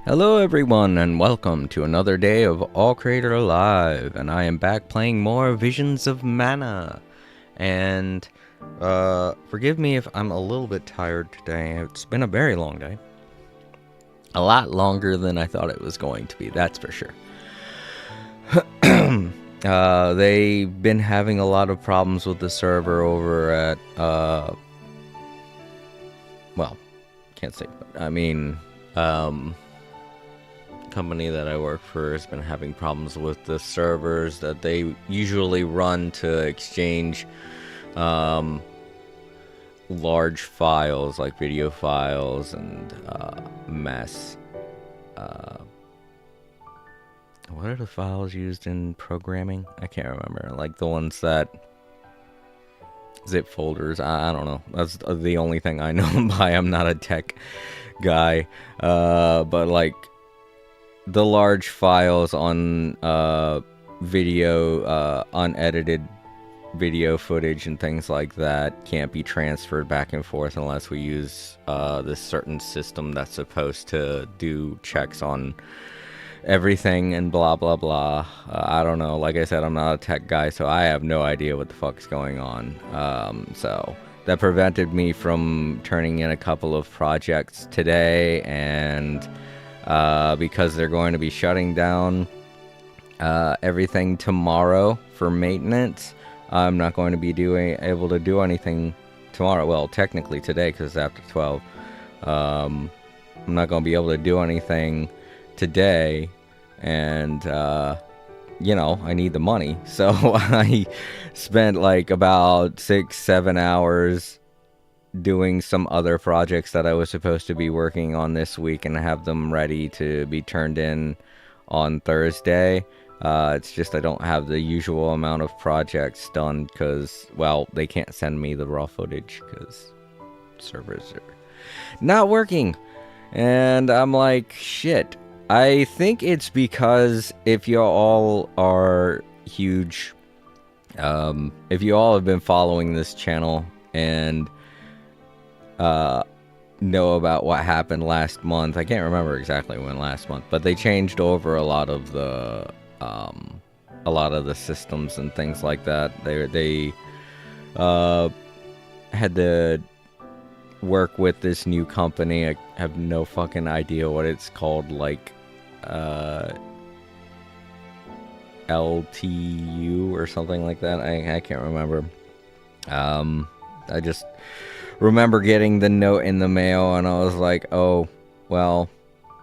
Hello everyone and welcome to another day of All Creator Live, and I am back playing more Visions of Mana. And forgive me if I'm a little bit tired today. It's been a very long day. A lot longer than I thought it was going to be, that's for sure. They've been having a lot of problems with the server over at well, can't say, but I mean company that I work for has been having problems with the servers that they usually run to exchange large files like video files and mass what are the files used in programming? I can't remember, like the ones that zip folders. I don't know, that's the only thing I know by. I'm not a tech guy, but like the large files on video, unedited video footage and things like that can't be transferred back and forth unless we use this certain system that's supposed to do checks on everything and blah blah blah. I don't know, like I said, I'm not a tech guy, so I have no idea what the fuck's going on. So that prevented me from turning in a couple of projects today, and because they're going to be shutting down everything tomorrow for maintenance, I'm not going to be able to do anything tomorrow. Well, technically today, because it's after 12. I'm not going to be able to do anything today, and you know, I need the money, so I spent like about 6-7 hours doing some other projects that I was supposed to be working on this week and have them ready to be turned in on Thursday. It's just I don't have the usual amount of projects done because, well, they can't send me the raw footage because servers are not working. And I'm like, shit. I think it's because if you all are huge, if you all have been following this channel and know about what happened last month. I can't remember exactly when last month, but they changed over a lot of the systems and things like that. They had to work with this new company. I have no fucking idea what it's called, like LTU or something like that. I can't remember. I just remember getting the note in the mail and I was like, oh, well,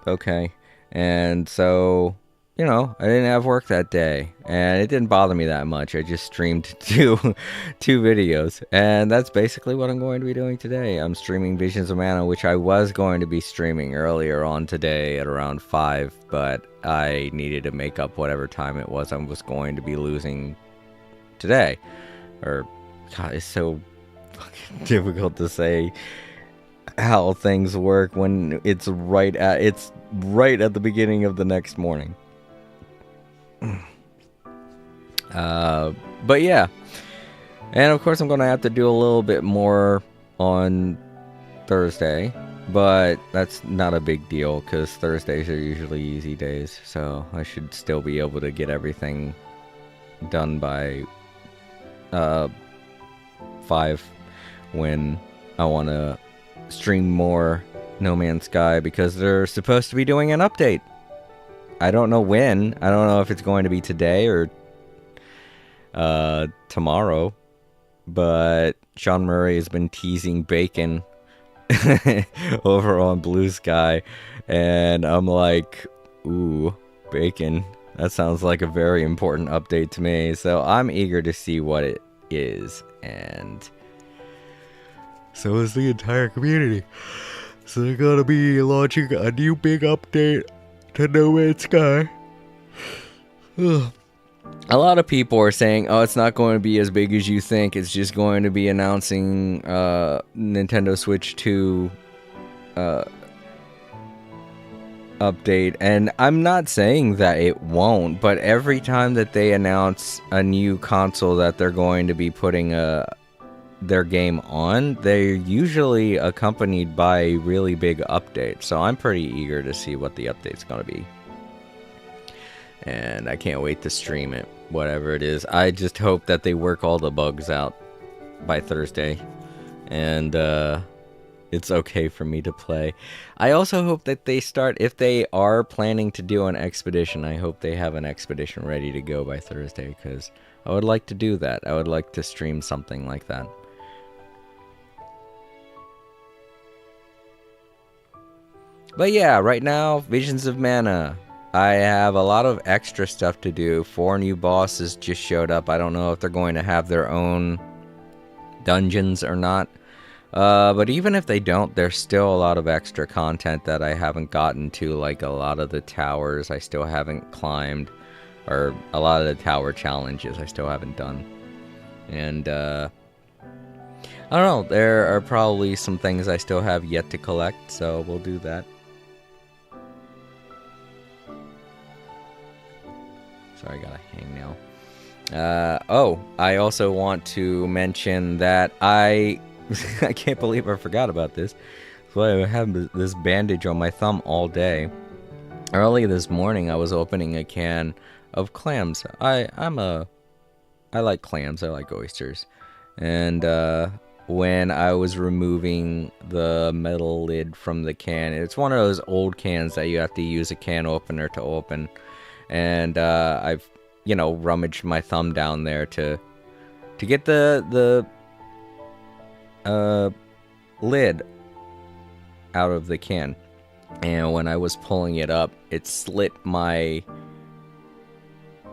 okay. And so, you know, I didn't have work that day and it didn't bother me that much. I just streamed two videos, and that's basically what I'm going to be doing today. I'm streaming Visions of Mana, which I was going to be streaming earlier on today at around 5, but I needed to make up whatever time it was I was going to be losing today. Or, God, it's so fucking difficult to say how things work when it's right at the beginning of the next morning. But yeah, and of course I'm gonna have to do a little bit more on Thursday, but that's not a big deal because Thursdays are usually easy days, so I should still be able to get everything done by 5 when I want to stream more No Man's Sky, because they're supposed to be doing an update. I don't know when. I don't know if it's going to be today or tomorrow, but Sean Murray has been teasing bacon over on Blue Sky, and I'm like, ooh, bacon. That sounds like a very important update to me, so I'm eager to see what it is, and so is the entire community. So they're gonna be launching a new big update to No Man's Sky. A lot of people are saying, oh, it's not going to be as big as you think. It's just going to be announcing Nintendo Switch 2 update. And I'm not saying that it won't, but every time that they announce a new console that they're going to be putting a their game on, they're usually accompanied by really big updates. So I'm pretty eager to see what the update's going to be. And I can't wait to stream it, whatever it is. I just hope that they work all the bugs out by Thursday. And it's okay for me to play. I also hope that they start, if they are planning to do an expedition, I hope they have an expedition ready to go by Thursday, because I would like to do that. I would like to stream something like that. But yeah, right now, Visions of Mana. I have a lot of extra stuff to do. 4 new bosses just showed up. I don't know if they're going to have their own dungeons or not. But even if they don't, there's still a lot of extra content that I haven't gotten to, like a lot of the towers I still haven't climbed, or a lot of the tower challenges I still haven't done. And, I don't know, there are probably some things I still have yet to collect, so we'll do that. Sorry, I gotta hang now. Oh, I also want to mention that I can't believe I forgot about this. So I have this bandage on my thumb all day. Early this morning, I was opening a can of clams. I like clams. I like oysters. And when I was removing the metal lid from the can, it's one of those old cans that you have to use a can opener to open. And I've, rummaged my thumb down there to get the lid out of the can. And when I was pulling it up, it slit my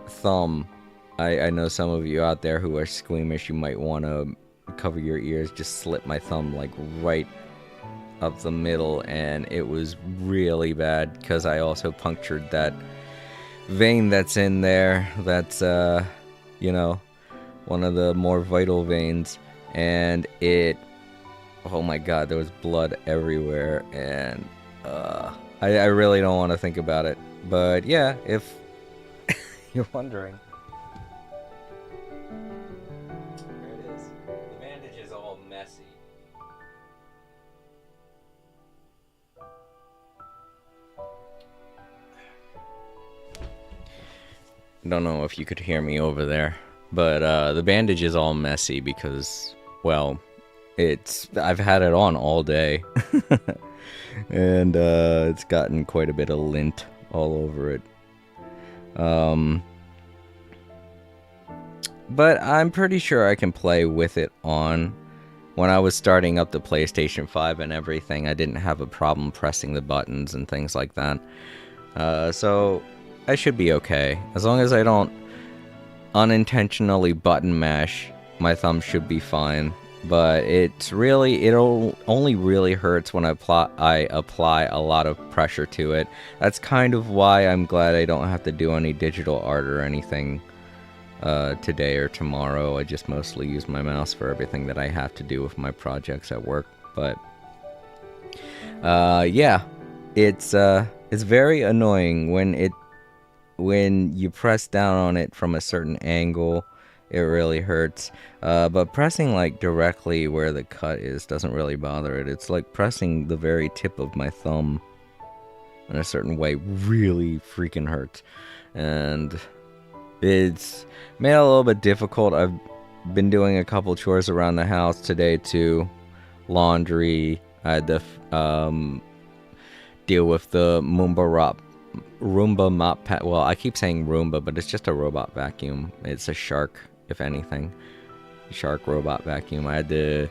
thumb. I know some of you out there who are squeamish, you might want to cover your ears. Just slit my thumb like right up the middle, and it was really bad because I also punctured that vein that's in there. That's one of the more vital veins, and oh my god, there was blood everywhere, and I really don't want to think about it. But yeah, if you're wondering, here it is. The bandage is all messy. I don't know if you could hear me over there, but the bandage is all messy because, well, I've had it on all day. And it's gotten quite a bit of lint all over it. But I'm pretty sure I can play with it on. When I was starting up the PlayStation 5 and everything, I didn't have a problem pressing the buttons and things like that. So I should be okay. As long as I don't unintentionally button mash, my thumb should be fine. But it'll only really hurts when I apply a lot of pressure to it. That's kind of why I'm glad I don't have to do any digital art or anything today or tomorrow. I just mostly use my mouse for everything that I have to do with my projects at work. But yeah, it's very annoying when you press down on it from a certain angle. It really hurts. But pressing like directly where the cut is doesn't really bother it. It's like pressing the very tip of my thumb in a certain way really freaking hurts. And it's made it a little bit difficult. I've been doing a couple chores around the house today too. Laundry. I had to deal with the Roomba mop pad. Well, I keep saying Roomba, but it's just a robot vacuum. It's a Shark, if anything. Shark robot vacuum. I had to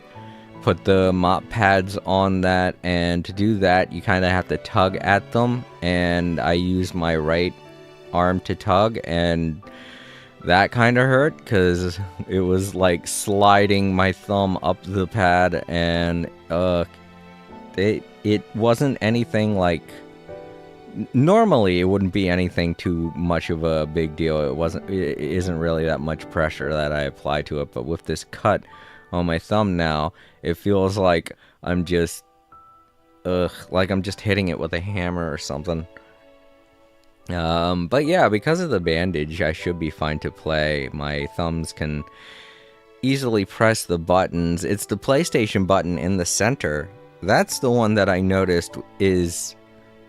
put the mop pads on that, and to do that, you kind of have to tug at them, and I used my right arm to tug, and that kind of hurt, because it was like sliding my thumb up the pad, and it wasn't anything like... Normally, it wouldn't be anything too much of a big deal. It isn't really that much pressure that I apply to it. But with this cut on my thumb now, it feels like I'm just, like I'm just hitting it with a hammer or something. But yeah, because of the bandage, I should be fine to play. My thumbs can easily press the buttons. It's the PlayStation button in the center. That's the one that I noticed is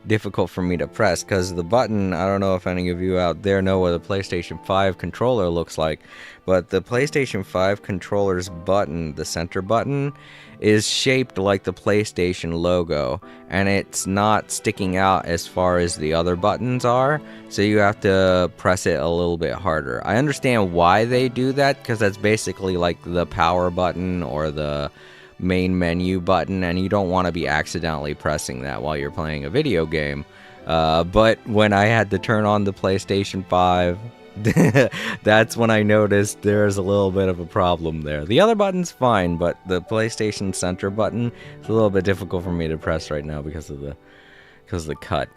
difficult for me to press, because the button, I don't know if any of you out there know what a PlayStation 5 controller looks like, but the PlayStation 5 controller's button, the center button, is shaped like the PlayStation logo, and it's not sticking out as far as the other buttons are, so you have to press it a little bit harder. I understand why they do that, because that's basically like the power button or the main menu button, and you don't want to be accidentally pressing that while you're playing a video game. But when I had to turn on the PlayStation 5, that's when I noticed there's a little bit of a problem there. The other button's fine, but the PlayStation Center button is a little bit difficult for me to press right now because of the cut.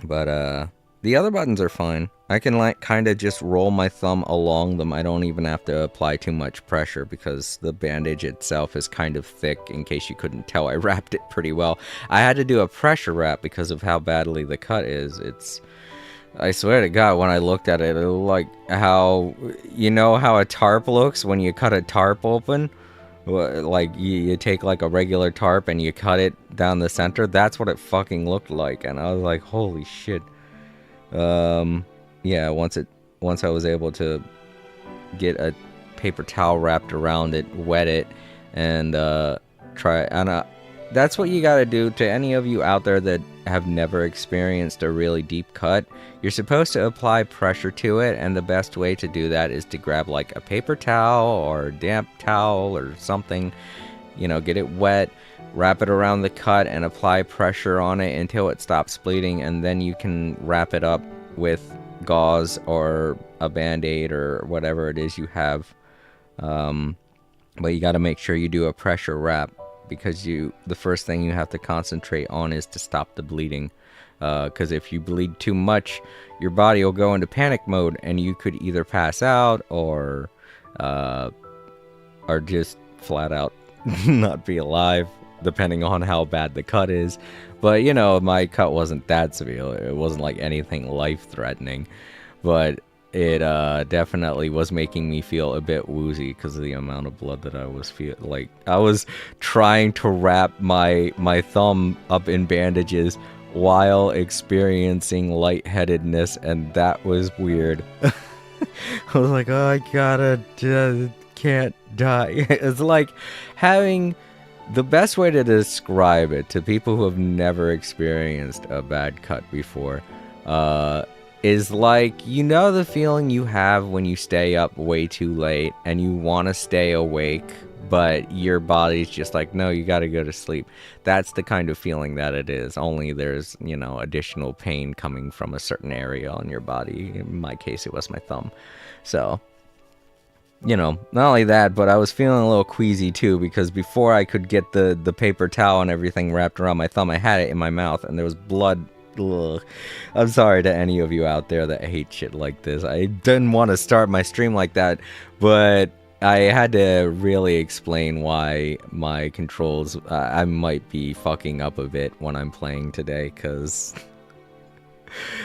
But the other buttons are fine. I can like kind of just roll my thumb along them. I don't even have to apply too much pressure because the bandage itself is kind of thick. In case you couldn't tell, I wrapped it pretty well. I had to do a pressure wrap because of how badly the cut is. I swear to God, when I looked at it, it looked like how, you know how a tarp looks when you cut a tarp open? Like you take like a regular tarp and you cut it down the center. That's what it fucking looked like, and I was like, holy shit. Yeah, once I was able to get a paper towel wrapped around it, wet it, and try, and that's what you gotta do. To any of you out there that have never experienced a really deep cut, you're supposed to apply pressure to it, and the best way to do that is to grab like a paper towel or a damp towel or something, you know, get it wet, wrap it around the cut, and apply pressure on it until it stops bleeding, and then you can wrap it up with gauze or a band-aid or whatever it is you have. But you got to make sure you do a pressure wrap, because the first thing you have to concentrate on is to stop the bleeding, because if you bleed too much, your body will go into panic mode and you could either pass out or just flat out not be alive, depending on how bad the cut is. But you know, my cut wasn't that severe. It wasn't like anything life-threatening, but it definitely was making me feel a bit woozy because of the amount of blood that I was feeling. Like, I was trying to wrap my thumb up in bandages while experiencing lightheadedness, and that was weird. I was like, oh, I can't die. It's like having... The best way to describe it to people who have never experienced a bad cut before is like, you know, the feeling you have when you stay up way too late and you want to stay awake, but your body's just like, no, you got to go to sleep. That's the kind of feeling that it is, only there's, you know, additional pain coming from a certain area on your body. In my case, it was my thumb. So... you know, not only that, but I was feeling a little queasy too, because before I could get the paper towel and everything wrapped around my thumb, I had it in my mouth and there was blood. Ugh. I'm sorry to any of you out there that hate shit like this. I didn't want to start my stream like that, but I had to really explain why my controls, I might be fucking up a bit when I'm playing today, because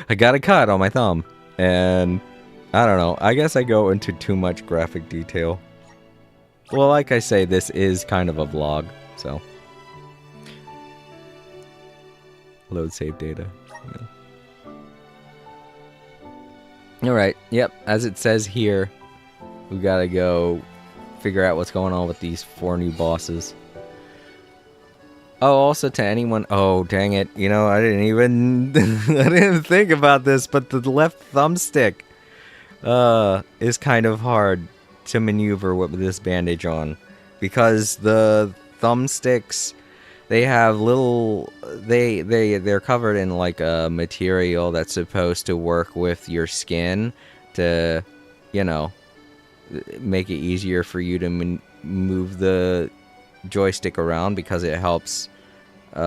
I got a cut on my thumb, and... I don't know, I guess I go into too much graphic detail. Well, like I say, this is kind of a vlog, so... Load save data. Yeah. Alright, yep, as it says here, we gotta go figure out what's going on with these 4 new bosses. Oh, also to anyone... Oh, dang it, you know, I didn't even... I didn't think about this, but the left thumbstick... is kind of hard to maneuver with this bandage on, because the thumbsticks, they have little, they're covered in like a material that's supposed to work with your skin to, you know, make it easier for you to move the joystick around, because it helps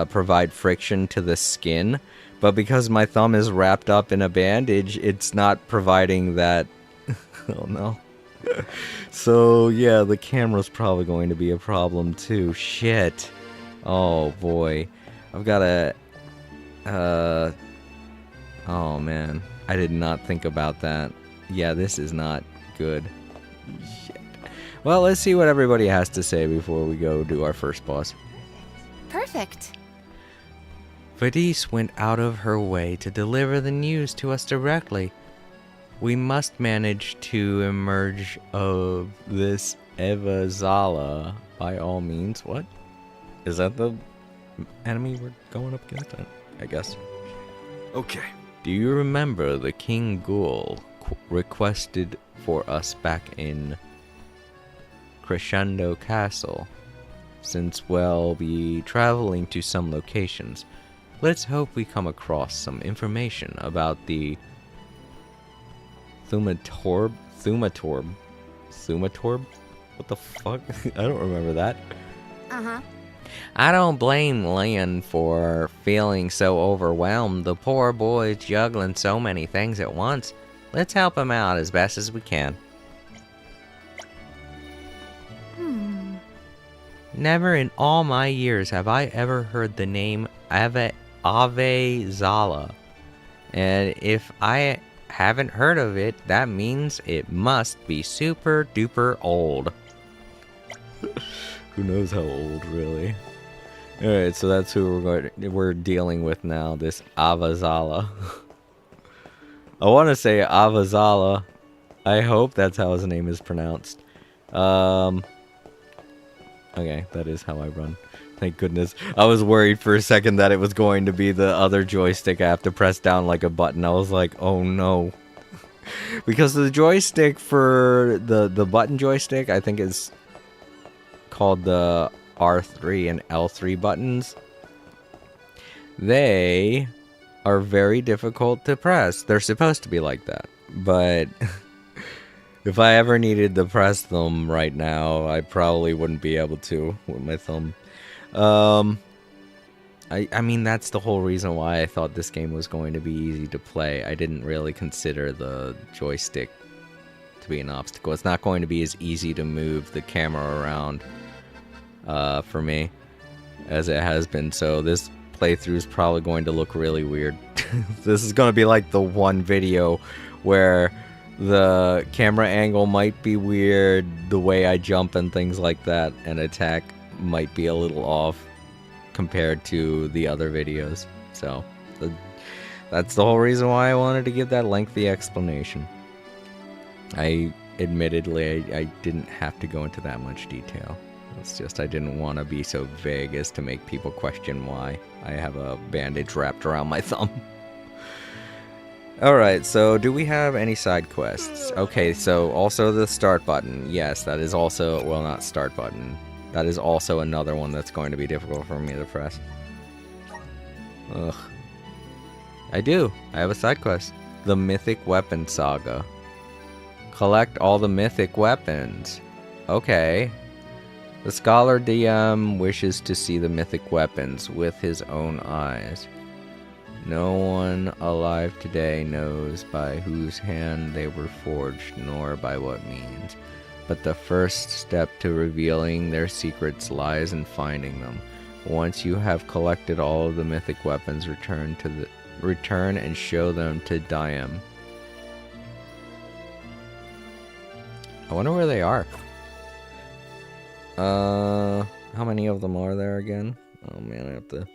provide friction to the skin. But because my thumb is wrapped up in a bandage, it's not providing that. Oh no. So yeah, the camera's probably going to be a problem too. Shit. Oh boy. I've got to... Oh man. I did not think about that. Yeah, this is not good. Shit. Well, let's see what everybody has to say before we go do our first boss. Perfect. Vadis went out of her way to deliver the news to us directly. We must manage to emerge of this Eva Zala by all means. What? Is that the enemy we're going up against? I guess. Okay. Do you remember the King Ghoul requested for us back in Crescendo Castle? Since we'll be traveling to some locations, let's hope we come across some information about the Thumatorb? What the fuck? I don't remember that. Uh-huh. I don't blame Leon for feeling so overwhelmed. The poor boy's juggling so many things at once. Let's help him out as best as we can. Never in all my years have I ever heard the name Ave Zala. And if I haven't heard of it, that means it must be super duper old. Who knows how old, really? Alright, so that's who we're dealing with now, this Avazala. I want to say Avazala. I hope that's how his name is pronounced. Okay, that is how I run. Thank goodness. I was worried for a second that it was going to be the other joystick I have to press down like a button. I was like, oh no. Because the joystick for the button joystick, I think is called the R3 and L3 buttons. They are very difficult to press. They're supposed to be like that. But if I ever needed to press them right now, I probably wouldn't be able to with my thumb. I mean, that's the whole reason why I thought this game was going to be easy to play. I didn't really consider the joystick to be an obstacle. It's not going to be as easy to move the camera around for me as it has been. So this playthrough is probably going to look really weird. This is going to be like the one video where the camera angle might be weird, the way I jump and things like that, and attack might be a little off compared to the other videos. So that's the whole reason why I wanted to give that lengthy explanation. Admittedly, I didn't have to go into that much detail. It's just I didn't want to be so vague as to make people question why I have a bandage wrapped around my thumb. Alright, so do we have any side quests? Okay, so also the start button. Yes, that is also, well, not start button. That is also another one that's going to be difficult for me to press. Ugh. I do. I have a side quest. The Mythic Weapon Saga. Collect all the mythic weapons. Okay. The Scholar DM wishes to see the mythic weapons with his own eyes. No one alive today knows by whose hand they were forged, nor by what means. But the first step to revealing their secrets lies in finding them. Once you have collected all of the mythic weapons, return and show them to Diem. I wonder where they are. How many of them are there again? Oh man, I have to...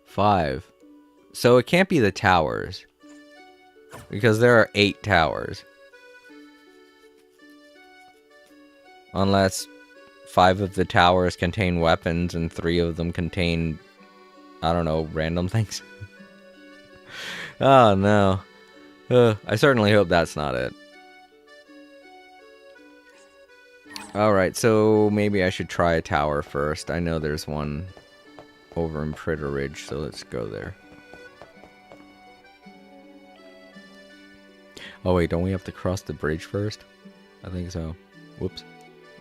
5. So it can't be the towers. Because there are 8 towers. Unless 5 of the towers contain weapons and 3 of them contain, I don't know, random things. Oh no. I certainly hope that's not it. Alright, so maybe I should try a tower first. I know there's one over in Pritter Ridge, so let's go there. Oh wait, don't we have to cross the bridge first? I think so. Whoops.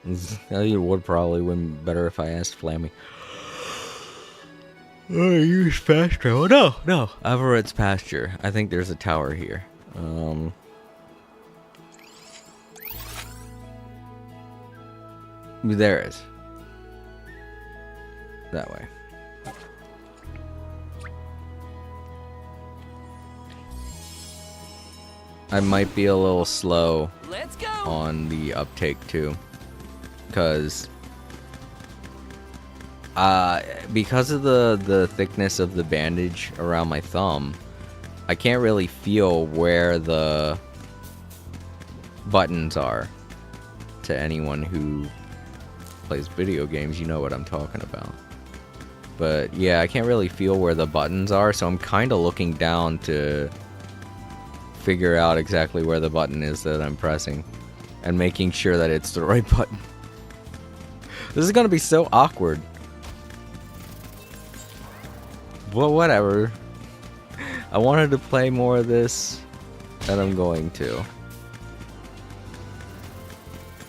It would probably win better if I asked Flammy. Oh, use fast travel. No. Everett's Pasture. I think there's a tower here. There is. That way. I might be a little slow Let's go. on the uptake too, because of the thickness of the bandage around my thumb, I can't really feel where the buttons are. To anyone who plays video games, you know what I'm talking about. But yeah, I can't really feel where the buttons are, so I'm kind of looking down to figure out exactly where the button is that I'm pressing and making sure that it's the right button. This is gonna be so awkward. Well, whatever. I wanted to play more of this, and I'm going to.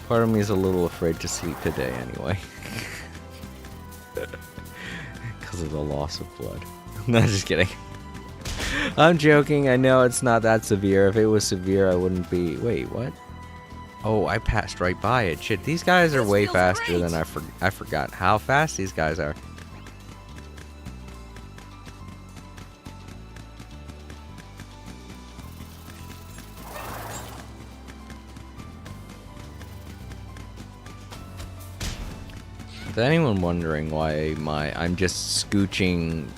Part of me is a little afraid to sleep today anyway. Because of the loss of blood. No, just kidding. I'm joking. I know it's not that severe. If it was severe, I wouldn't be... Wait, what? Oh, I passed right by it. Shit, these guys are way faster than I forgot how fast these guys are. Is anyone wondering why I'm just scooching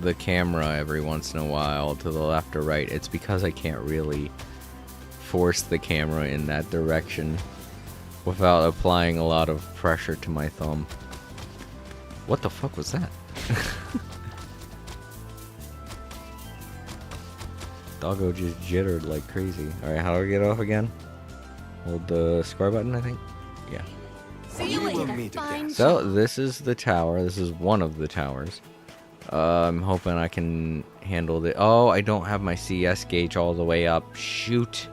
the camera every once in a while to the left or right? It's because I can't really force the camera in that direction without applying a lot of pressure to my thumb. What the fuck was that? Doggo just jittered like crazy. Alright, how do I get off again? Hold the square button, I think? Yeah. See you later. So this is the tower. This is one of the towers. I'm hoping I can handle the... Oh, I don't have my CS gauge all the way up. Shoot.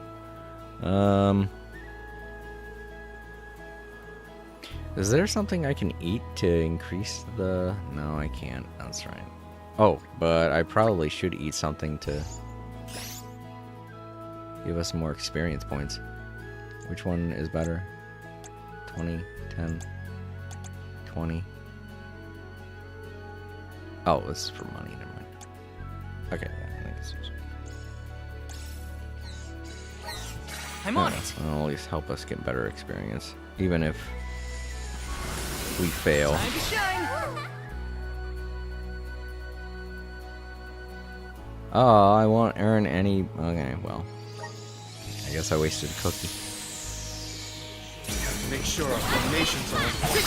Is there something I can eat to increase the... No, I can't. That's right. Oh, but I probably should eat something to give us more experience points. Which one is better? 20, 10, 20. Oh, this is for money. Never mind. Okay, yeah, I think this is... I'm on it. It'll at least help us get better experience, even if we fail. Time to shine. Oh, I won't earn any... Okay, well. I guess I wasted a cookie. Make sure our formations are on point.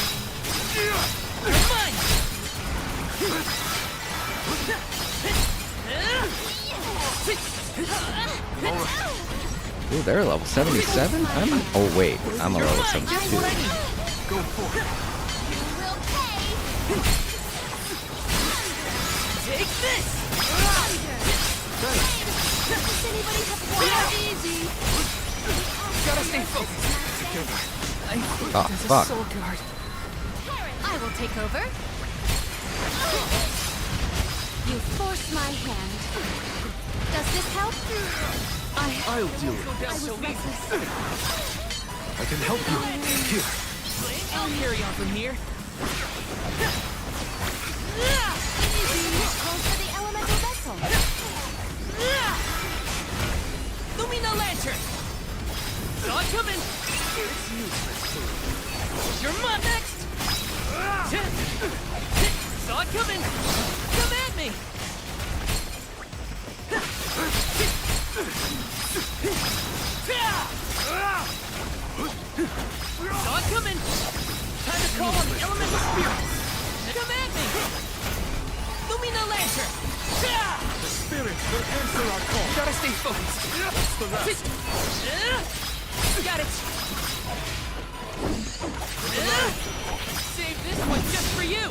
Ooh, they're level 77? Oh, wait. I'm a level 72. Go for it. Take this. Does anybody have a easy? Gotta stay focused. Together. Oh, fuck. Soul guard. I will take over. You force my hand. Does this help? I'll deal with Go it. down so easy. I can help you. Here. I'll carry on from here. Calls for the elemental vessel. Lumina lantern. Saw it coming. You're mine next. Saw it coming. Come at me. Saw it coming. Time to call on the elemental spirits. Come at me. Lumina lantern. The spirits will answer our call. Gotta stay focused. That's the rest. Got it. Save this one just for you.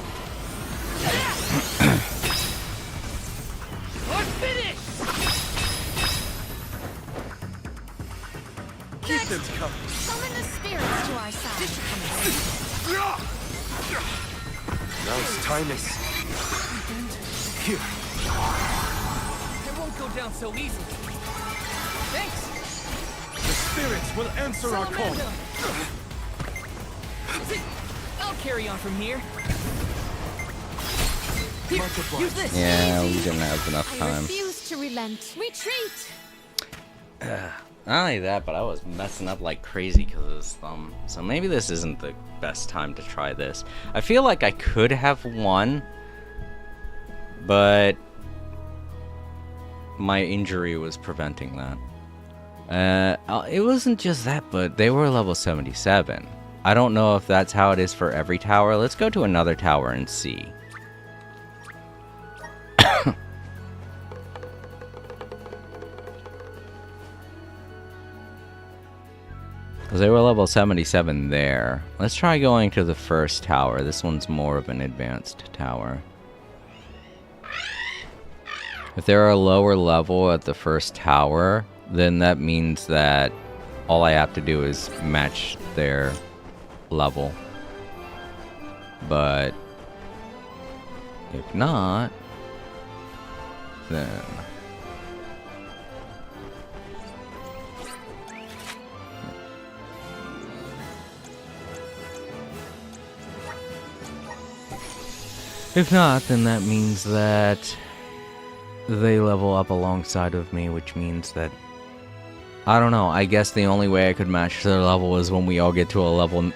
Or finish. Keep them coming. Summon the spirits to our side. Now it's timeless. Here. It won't go down so easily. Thanks. The spirits will answer our call. I'll carry on from here. Here, Much obliged. use this. Yeah, we didn't have enough I time. refuse to relent. Retreat! Not only that, but I was messing up like crazy because of his thumb. So maybe this isn't the best time to try this. I feel like I could have won, but my injury was preventing that. It wasn't just that, but they were level 77. I don't know if that's how it is for every tower. Let's go to another tower and see. Because they were level 77 there. Let's try going to the first tower. This one's more of an advanced tower. If they're a lower level at the first tower, then that means that all I have to do is match their level. But if not, then that means that they level up alongside of me, which means that, I don't know, I guess the only way I could match their level is when we all get to a level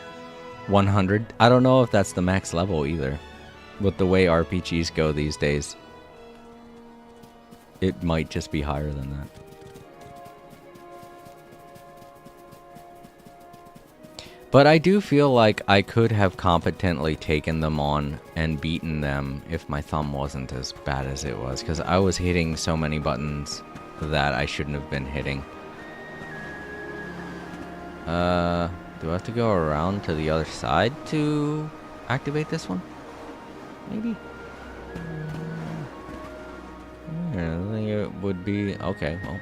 100. I don't know if that's the max level either. With the way RPGs go these days, it might just be higher than that. But I do feel like I could have competently taken them on and beaten them if my thumb wasn't as bad as it was, because I was hitting so many buttons that I shouldn't have been hitting. Do I have to go around to the other side to activate this one? Maybe? I think it would be... Okay, well.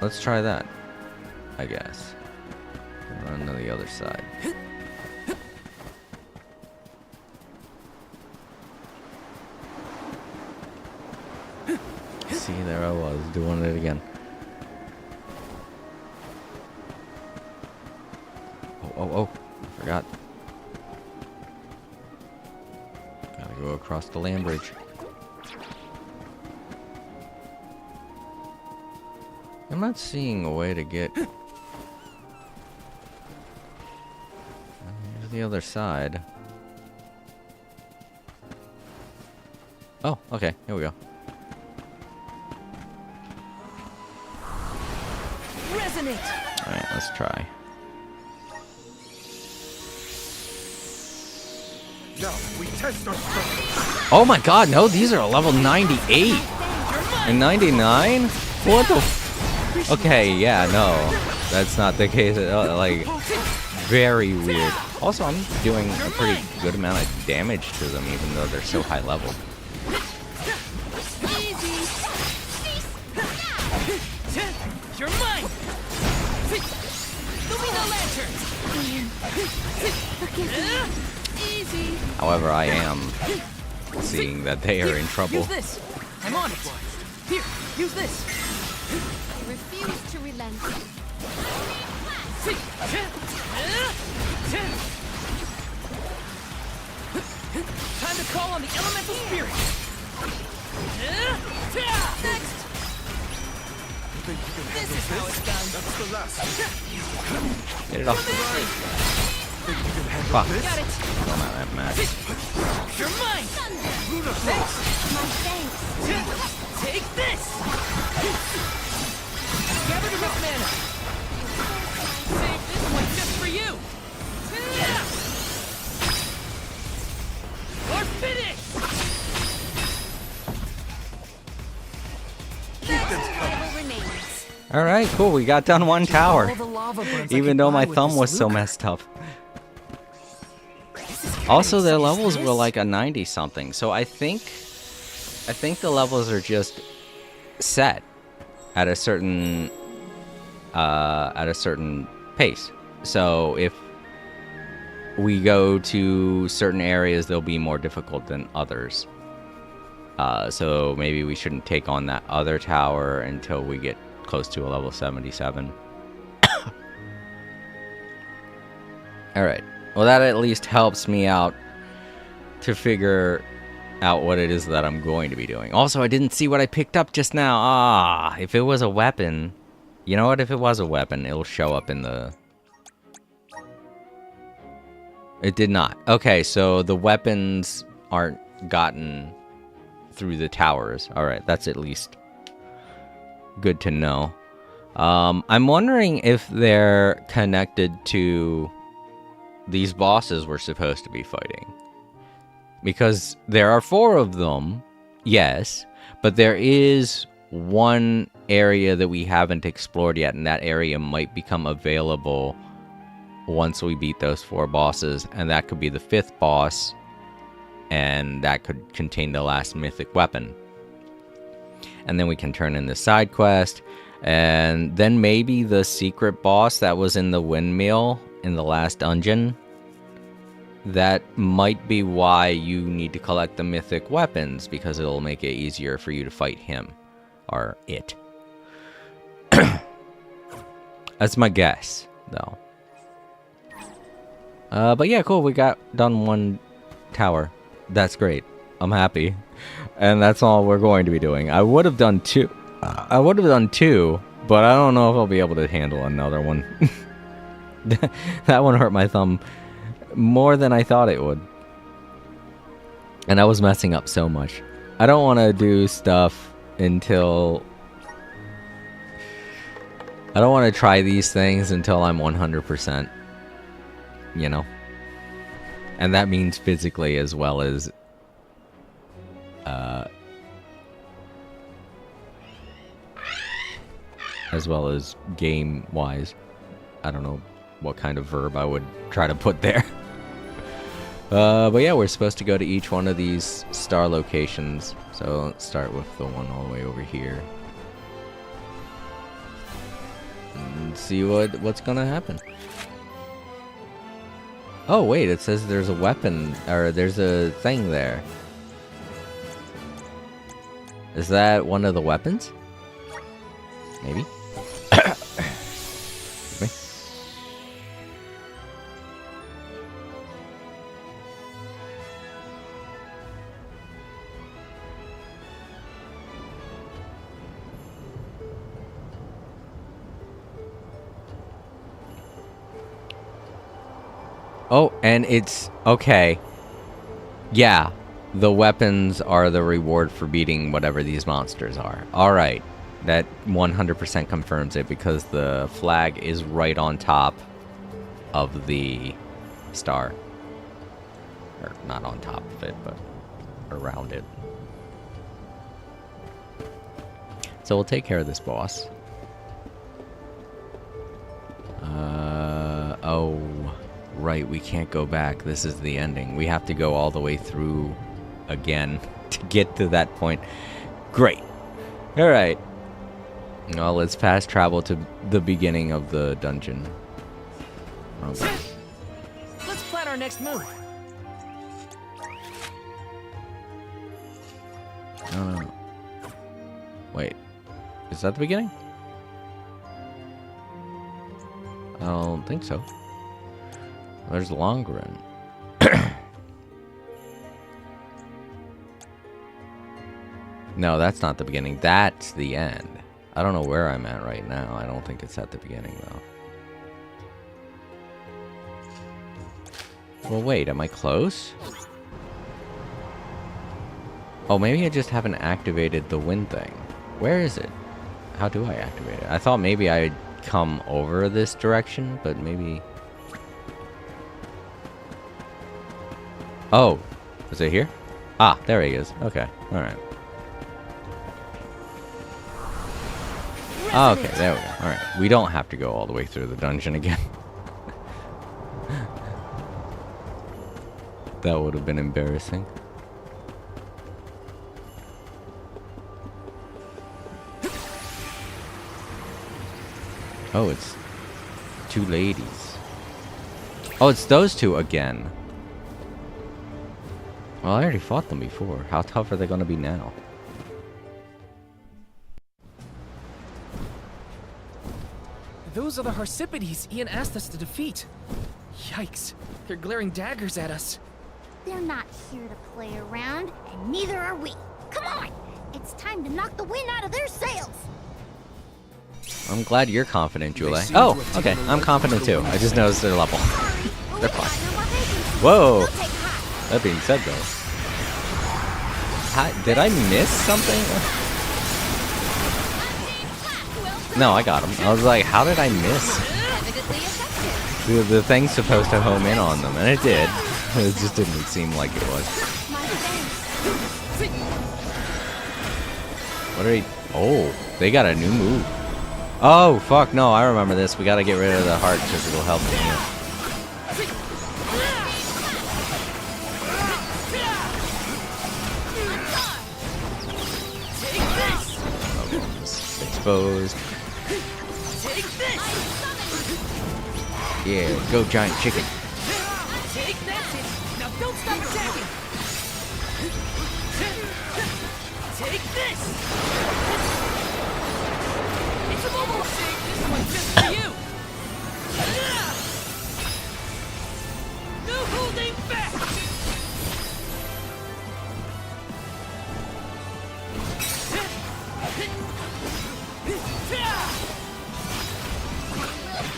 Let's try that, I guess. Run to the other side. See, there I was, doing it again. Oh, I forgot. Gotta go across the land bridge. I'm not seeing a way to get... the other side. Oh, okay, here we go. Resonate. Alright, let's try. Now we test our strength. Oh my god, no, these are level 98 and 99? What the f... Okay, yeah, no. That's not the case at all. Like, very weird. Also, I'm doing a pretty good amount of damage to them, even though they're so high level. Easy. You're mine. Lumina lantern. Easy. However, I am seeing that they are in trouble. Use this. I'm on it. Here, use this. I refuse to relent. Time to call on the elemental spirit. Next. Think you can This handle is how it's done. That's the last. Get it off. Think you can handle Fuck. this? Got it. Don't have that match. You're mine. Luna Frost. My thanks. Take this. Gather the root mana. Save this one just for you. Or finish. Whatever remains. Alright, cool, we got done one tower. All the lava burns I Even can though buy my with thumb this was so Luca. messed up. Also, their levels were like a 90 something, so I think the levels are just set at a certain pace. So if we go to certain areas, they'll be more difficult than others. So maybe we shouldn't take on that other tower until we get close to a level 77. Alright. Well, that at least helps me out to figure out what it is that I'm going to be doing. Also, I didn't see what I picked up just now. Ah, if it was a weapon... You know what? If it was a weapon, it'll show up in the... It did not. Okay, so the weapons aren't gotten through the towers. Alright, that's at least good to know. I'm wondering if they're connected to these bosses we're supposed to be fighting. Because there are 4 of them, yes, but there is one area that we haven't explored yet, and that area might become available once we beat those 4 bosses, and that could be the 5th boss, and that could contain the last mythic weapon. And then we can turn in the side quest, and then maybe the secret boss that was in the windmill in the last dungeon. That might be why you need to collect the mythic weapons, because it'll make it easier for you to fight him. Or it. That's my guess, though. But yeah, cool. We got done 1 tower. That's great. I'm happy. And that's all we're going to be doing. I would have done 2. I would have done 2, but I don't know if I'll be able to handle another one. That one hurt my thumb more than I thought it would. And I was messing up so much. I don't want to do stuff until... I don't want to try these things until I'm 100%. You know? And that means physically as well as... as well as game-wise. I don't know what kind of verb I would try to put there. But yeah, we're supposed to go to each one of these star locations. So let's start with the one all the way over here. And see what's gonna happen. Oh wait, it says there's a weapon, or there's a thing there. Is that one of the weapons? Maybe? Excuse me. Oh, and it's... okay. Yeah, the weapons are the reward for beating whatever these monsters are. Alright, that 100% confirms it, because the flag is right on top of the star. Or not on top of it, but around it. So we'll take care of this boss. Oh... right, we can't go back. This is the ending. We have to go all the way through again to get to that point. Great. Alright. Well, let's fast travel to the beginning of the dungeon. Okay. Let's plan our next move. No. Wait. Is that the beginning? I don't think so. There's Longren. No, that's not the beginning. That's the end. I don't know where I'm at right now. I don't think it's at the beginning, though. Well, wait. Am I close? Oh, maybe I just haven't activated the wind thing. Where is it? How do I activate it? I thought maybe I'd come over this direction, but maybe... Oh, is it here? Ah, there he is. Okay, alright. Oh, okay, there we go. Alright, we don't have to go all the way through the dungeon again. That would have been embarrassing. Oh, it's 2 ladies. Oh, it's those 2 again. Well, I already fought them before. How tough are they going to be now? Those are the Harsipides Ian asked us to defeat. Yikes, they're glaring daggers at us. They're not here to play around, and neither are we. Come on! It's time to knock the wind out of their sails! I'm glad you're confident, Julie. Oh, okay. I'm confident too. I just noticed their level. They're fine. Whoa! That being said, though, did I miss something? No, I got him. I was like, how did I miss? The thing's supposed to home in on them, and it did. It just didn't seem like it was. What are they? Oh, they got a new move. Oh, fuck, no, I remember this. We gotta get rid of the heart because it'll help them heal. Exposed. Yeah, go giant chicken. Take that! Now don't stop attacking! Take this! It's a mobile! This one's just for you! No holding back!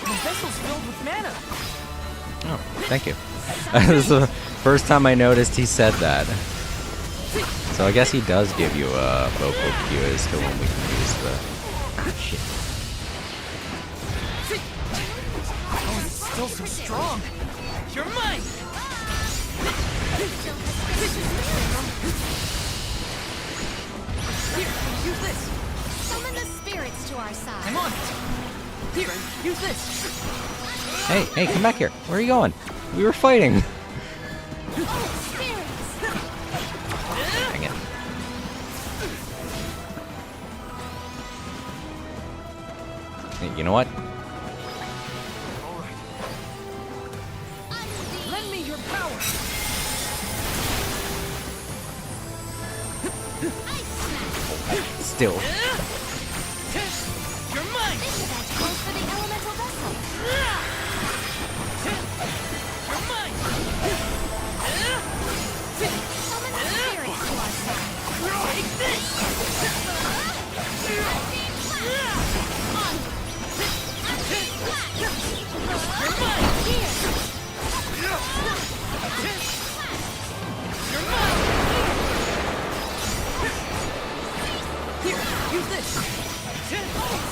The vessel's filled with mana! Oh, thank you. This is the first time I noticed he said that. So I guess he does give you a vocal cue as to when we can use the... Ah, shit. Oh, it's still so strong! You're mine! Here, use this! Summon the spirits to our I'm side. on it! Here, use this! Hey, come back here. Where are you going? We were fighting. Oh, spirits! Dang it. Hey, you know what? Lend me your power! Ice smash! Still. You're mine! This event calls for the elemental vessel. You're mine! Summon the spirits to our side. Take this! You're mine! Here! You're mine! Here, use this!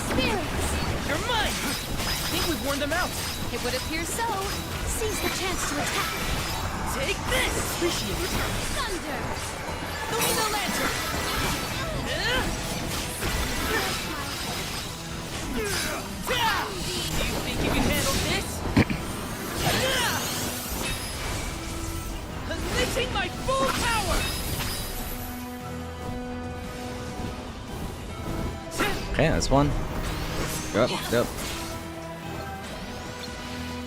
Spirits! You're mine! I think we've worn them out! It would appear so. Seize the chance to attack. Take this! Appreciate it! Thunder! Lumina Lantern! Do you think you can handle this? Unleashing my full power! Okay, that's one. Yep.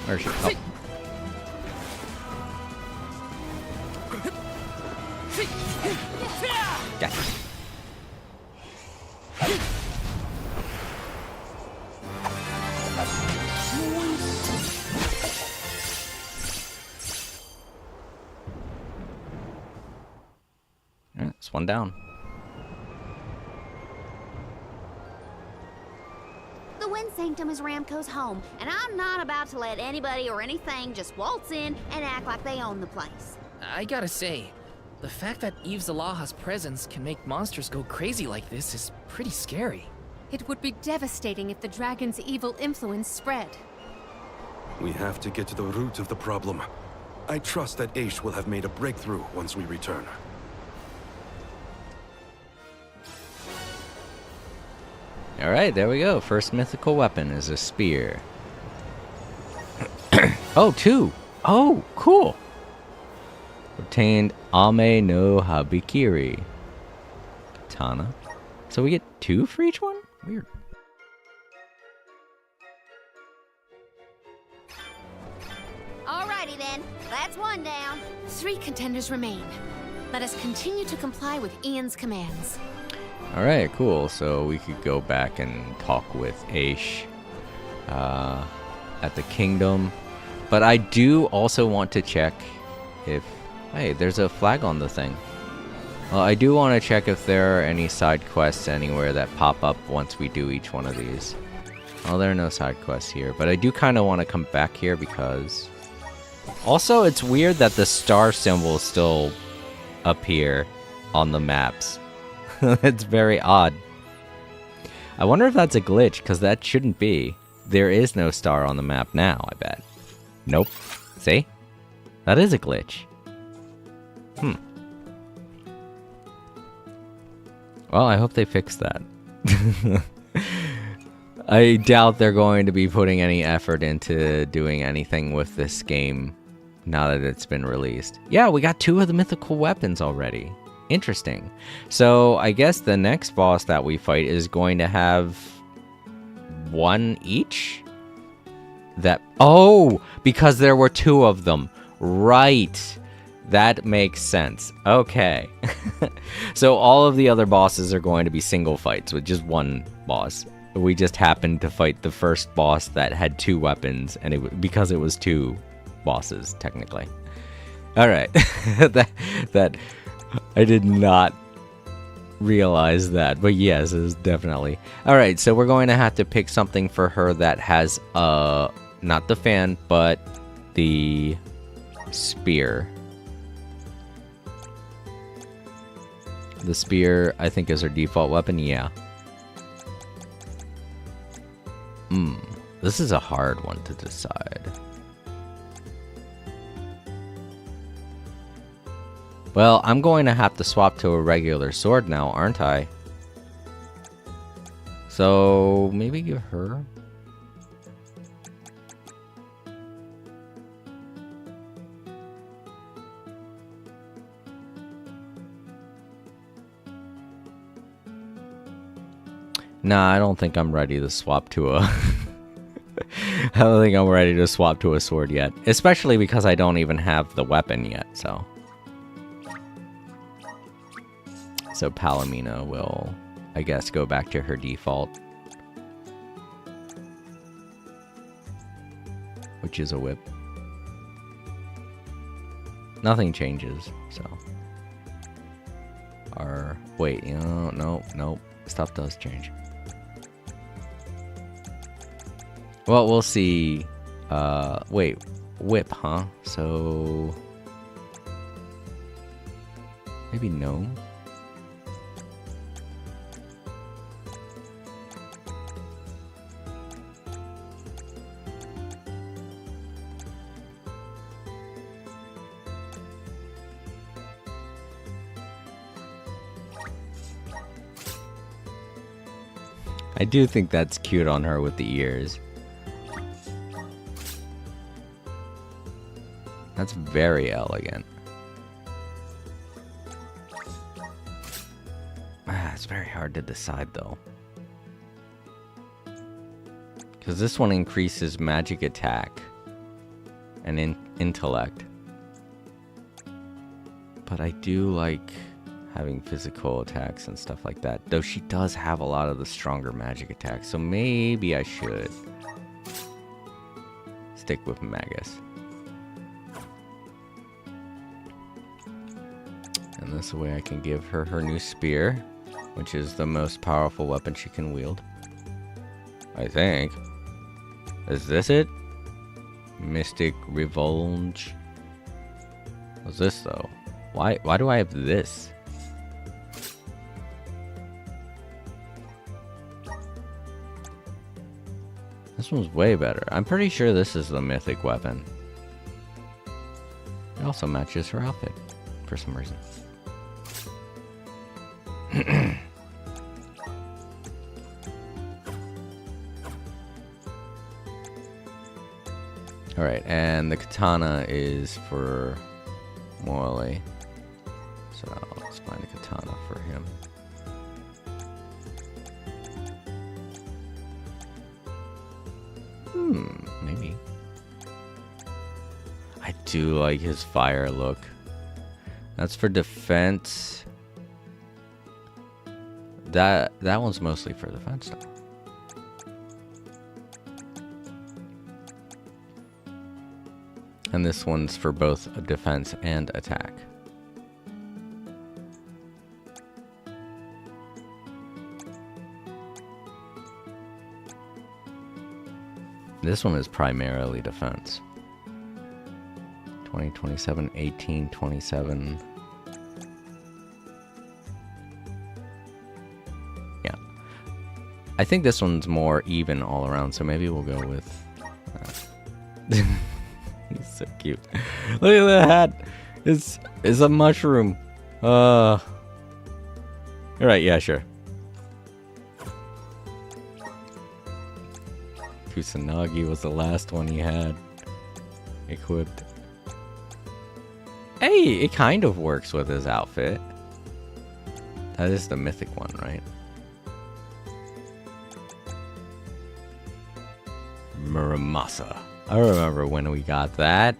Where is she? Oh. Gotcha. Alright, that's one down. The Wind Sanctum is Ramco's home, and I'm not about to let anybody or anything just waltz in and act like they own the place. I gotta say, the fact that Eve Zalaha's presence can make monsters go crazy like this is pretty scary. It would be devastating if the dragon's evil influence spread. We have to get to the root of the problem. I trust that Aish will have made a breakthrough once we return. Alright, there we go. First mythical weapon is a spear. Oh, two! Oh, cool! Obtained Ame no Habikiri. Katana. So we get two for each one? Weird. Alrighty then, that's one down. 3 contenders remain. Let us continue to comply with Ian's commands. Alright, cool. So we could go back and talk with Aish at the kingdom. But I do also want to check if... Hey, there's a flag on the thing. Well, I do want to check if there are any side quests anywhere that pop up once we do each one of these. Well, there are no side quests here, but I do kind of want to come back here because... Also, it's weird that the star symbol still appear on the maps. It's very odd. I wonder if that's a glitch, because that shouldn't be. There is no star on the map now, I bet. Nope. See? That is a glitch. Well, I hope they fix that. I doubt they're going to be putting any effort into doing anything with this game now that it's been released. Yeah, we got 2 of the mythical weapons already. Interesting. So I guess the next boss that we fight is going to have 1 each? Oh, because there were 2 of them. Right. That makes sense. Okay. So all of the other bosses are going to be single fights with just 1 boss. We just happened to fight the first boss that had 2 weapons, and because it was 2 bosses, technically. All right. that I did not realize that, but yes, it is definitely. All right, so we're going to have to pick something for her that has not the fan, but the spear. The spear, I think, is her default weapon. Yeah. This is a hard one to decide. Well, I'm going to have to swap to a regular sword now, aren't I? So, maybe give her... Nah, I don't think I'm ready to swap to a... I don't think I'm ready to swap to a sword yet. Especially because I don't even have the weapon yet, so... So Palomina will, I guess, go back to her default. Which is a whip. Nothing changes, so... Wait, you know, nope. Stuff does change. Well, we'll see. Wait, whip, huh? So... Maybe gnome? I do think that's cute on her with the ears. That's very elegant. It's very hard to decide though. Because this one increases magic attack and intellect. But I do like having physical attacks and stuff like that. Though she does have a lot of the stronger magic attacks. So maybe I should stick with Magus. And this way I can give her her new spear, which is the most powerful weapon she can wield. I think. Is this it? Mystic Revulge. What's this though? Why do I have this? This one's way better. I'm pretty sure this is the mythic weapon. It also matches her outfit for some reason. Alright, and the katana is for Morley. So let's find a katana for him. Maybe. I do like his fire look. That's for defense. That one's mostly for defense though. And this one's for both defense and attack. This one is primarily defense. 20, 27, 18, 27. Yeah. I think this one's more even all around, so maybe we'll go with... He's so cute. Look at the hat. It's a mushroom. Alright, yeah, sure. Kusanagi was the last one he had equipped. Hey, it kind of works with his outfit. That is the mythic one, right? Muramasa. I remember when we got that.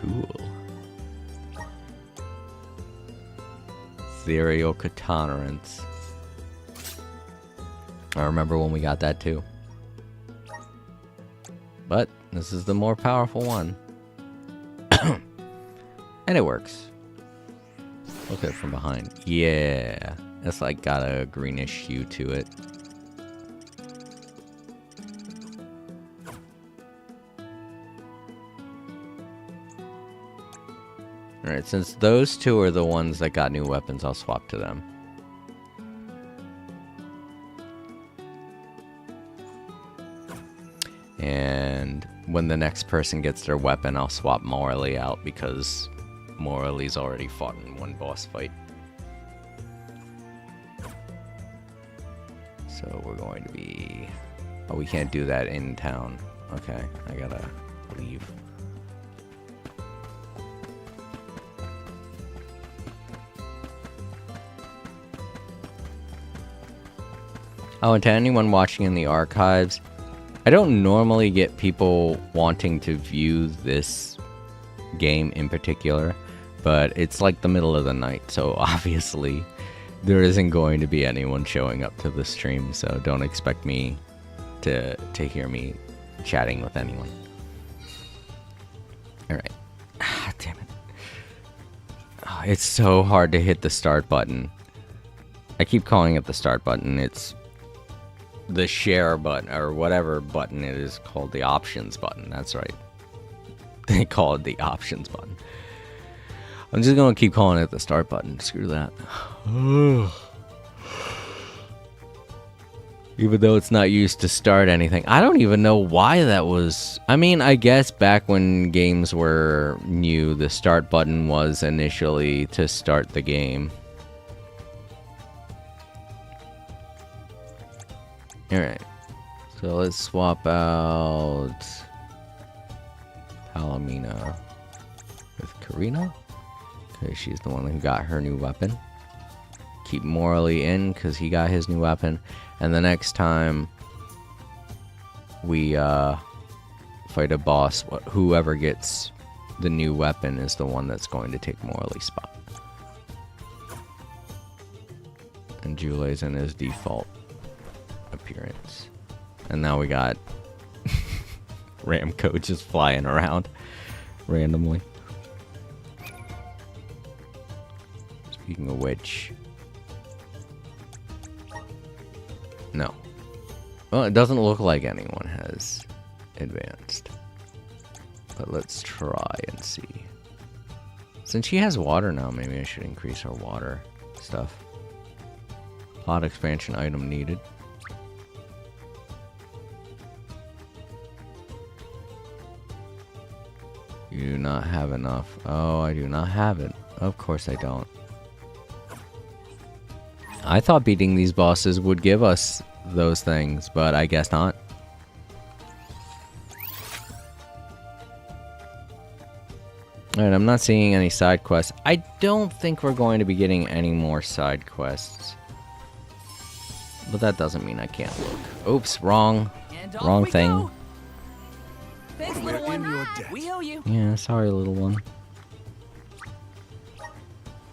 Cool. Ethereal Katanarans. I remember when we got that too. But this is the more powerful one. And it works. Look at it from behind. Yeah. It's like got a greenish hue to it. Alright, since those two are the ones that got new weapons, I'll swap to them. And when the next person gets their weapon, I'll swap Morley out because Morley's already fought in one boss fight. So we're going to be... Oh, we can't do that in town. Okay, I gotta leave. Oh, and to anyone watching in the archives, I don't normally get people wanting to view this game in particular, but it's like the middle of the night, so obviously there isn't going to be anyone showing up to the stream, so don't expect me to hear me chatting with anyone. Alright. Ah, damn it. Oh, it's so hard to hit the start button. I keep calling it the start button. It's the share button, or whatever button it is called, the options button. That's right. They call it the options button. I'm just gonna keep calling it the start button. Screw that. Even though it's not used to start anything. I don't even know why that was. I mean, I guess back when games were new, the start button was initially to start the game. Alright, so let's swap out Palomina with Karina, because she's the one who got her new weapon. Keep Morley in, because he got his new weapon. And the next time we fight a boss, whoever gets the new weapon is the one that's going to take Morley's spot. And Jule's in his default appearance. And now we got Ramco just flying around randomly. Speaking of which, no. Well, it doesn't look like anyone has advanced. But let's try and see. Since she has water now, maybe I should increase her water stuff. Plot expansion item needed. You do not have enough. Oh, I do not have it. Of course I don't. I thought beating these bosses would give us those things, but I guess not. Alright, I'm not seeing any side quests. I don't think we're going to be getting any more side quests. But that doesn't mean I can't look. Oops, wrong thing. Go. Thanks, little We're in one. your debt. We owe you. Yeah, sorry, little one.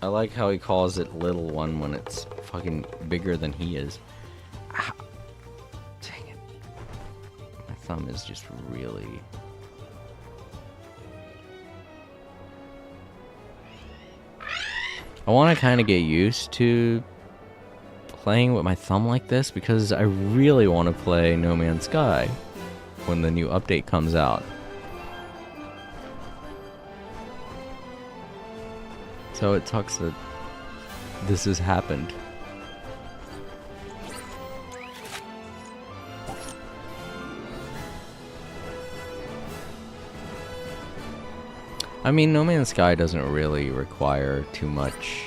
I like how he calls it little one when it's fucking bigger than he is. Ow. Dang it. thumb is just really... I want to kind of get used to playing with my thumb like this because I really want to play No Man's Sky when the new update comes out. So it sucks that this has happened. I mean, No Man's Sky doesn't really require too much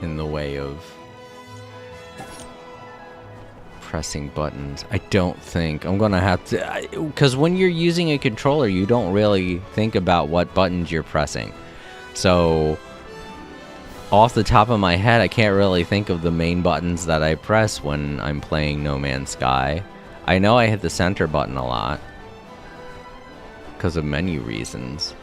in the way of pressing buttons. I don't think. I'm gonna have to... Because when you're using a controller, you don't really think about what buttons you're pressing. So, off the top of my head, I can't really think of the main buttons that I press when I'm playing No Man's Sky. I know I hit the center button a lot because of menu reasons.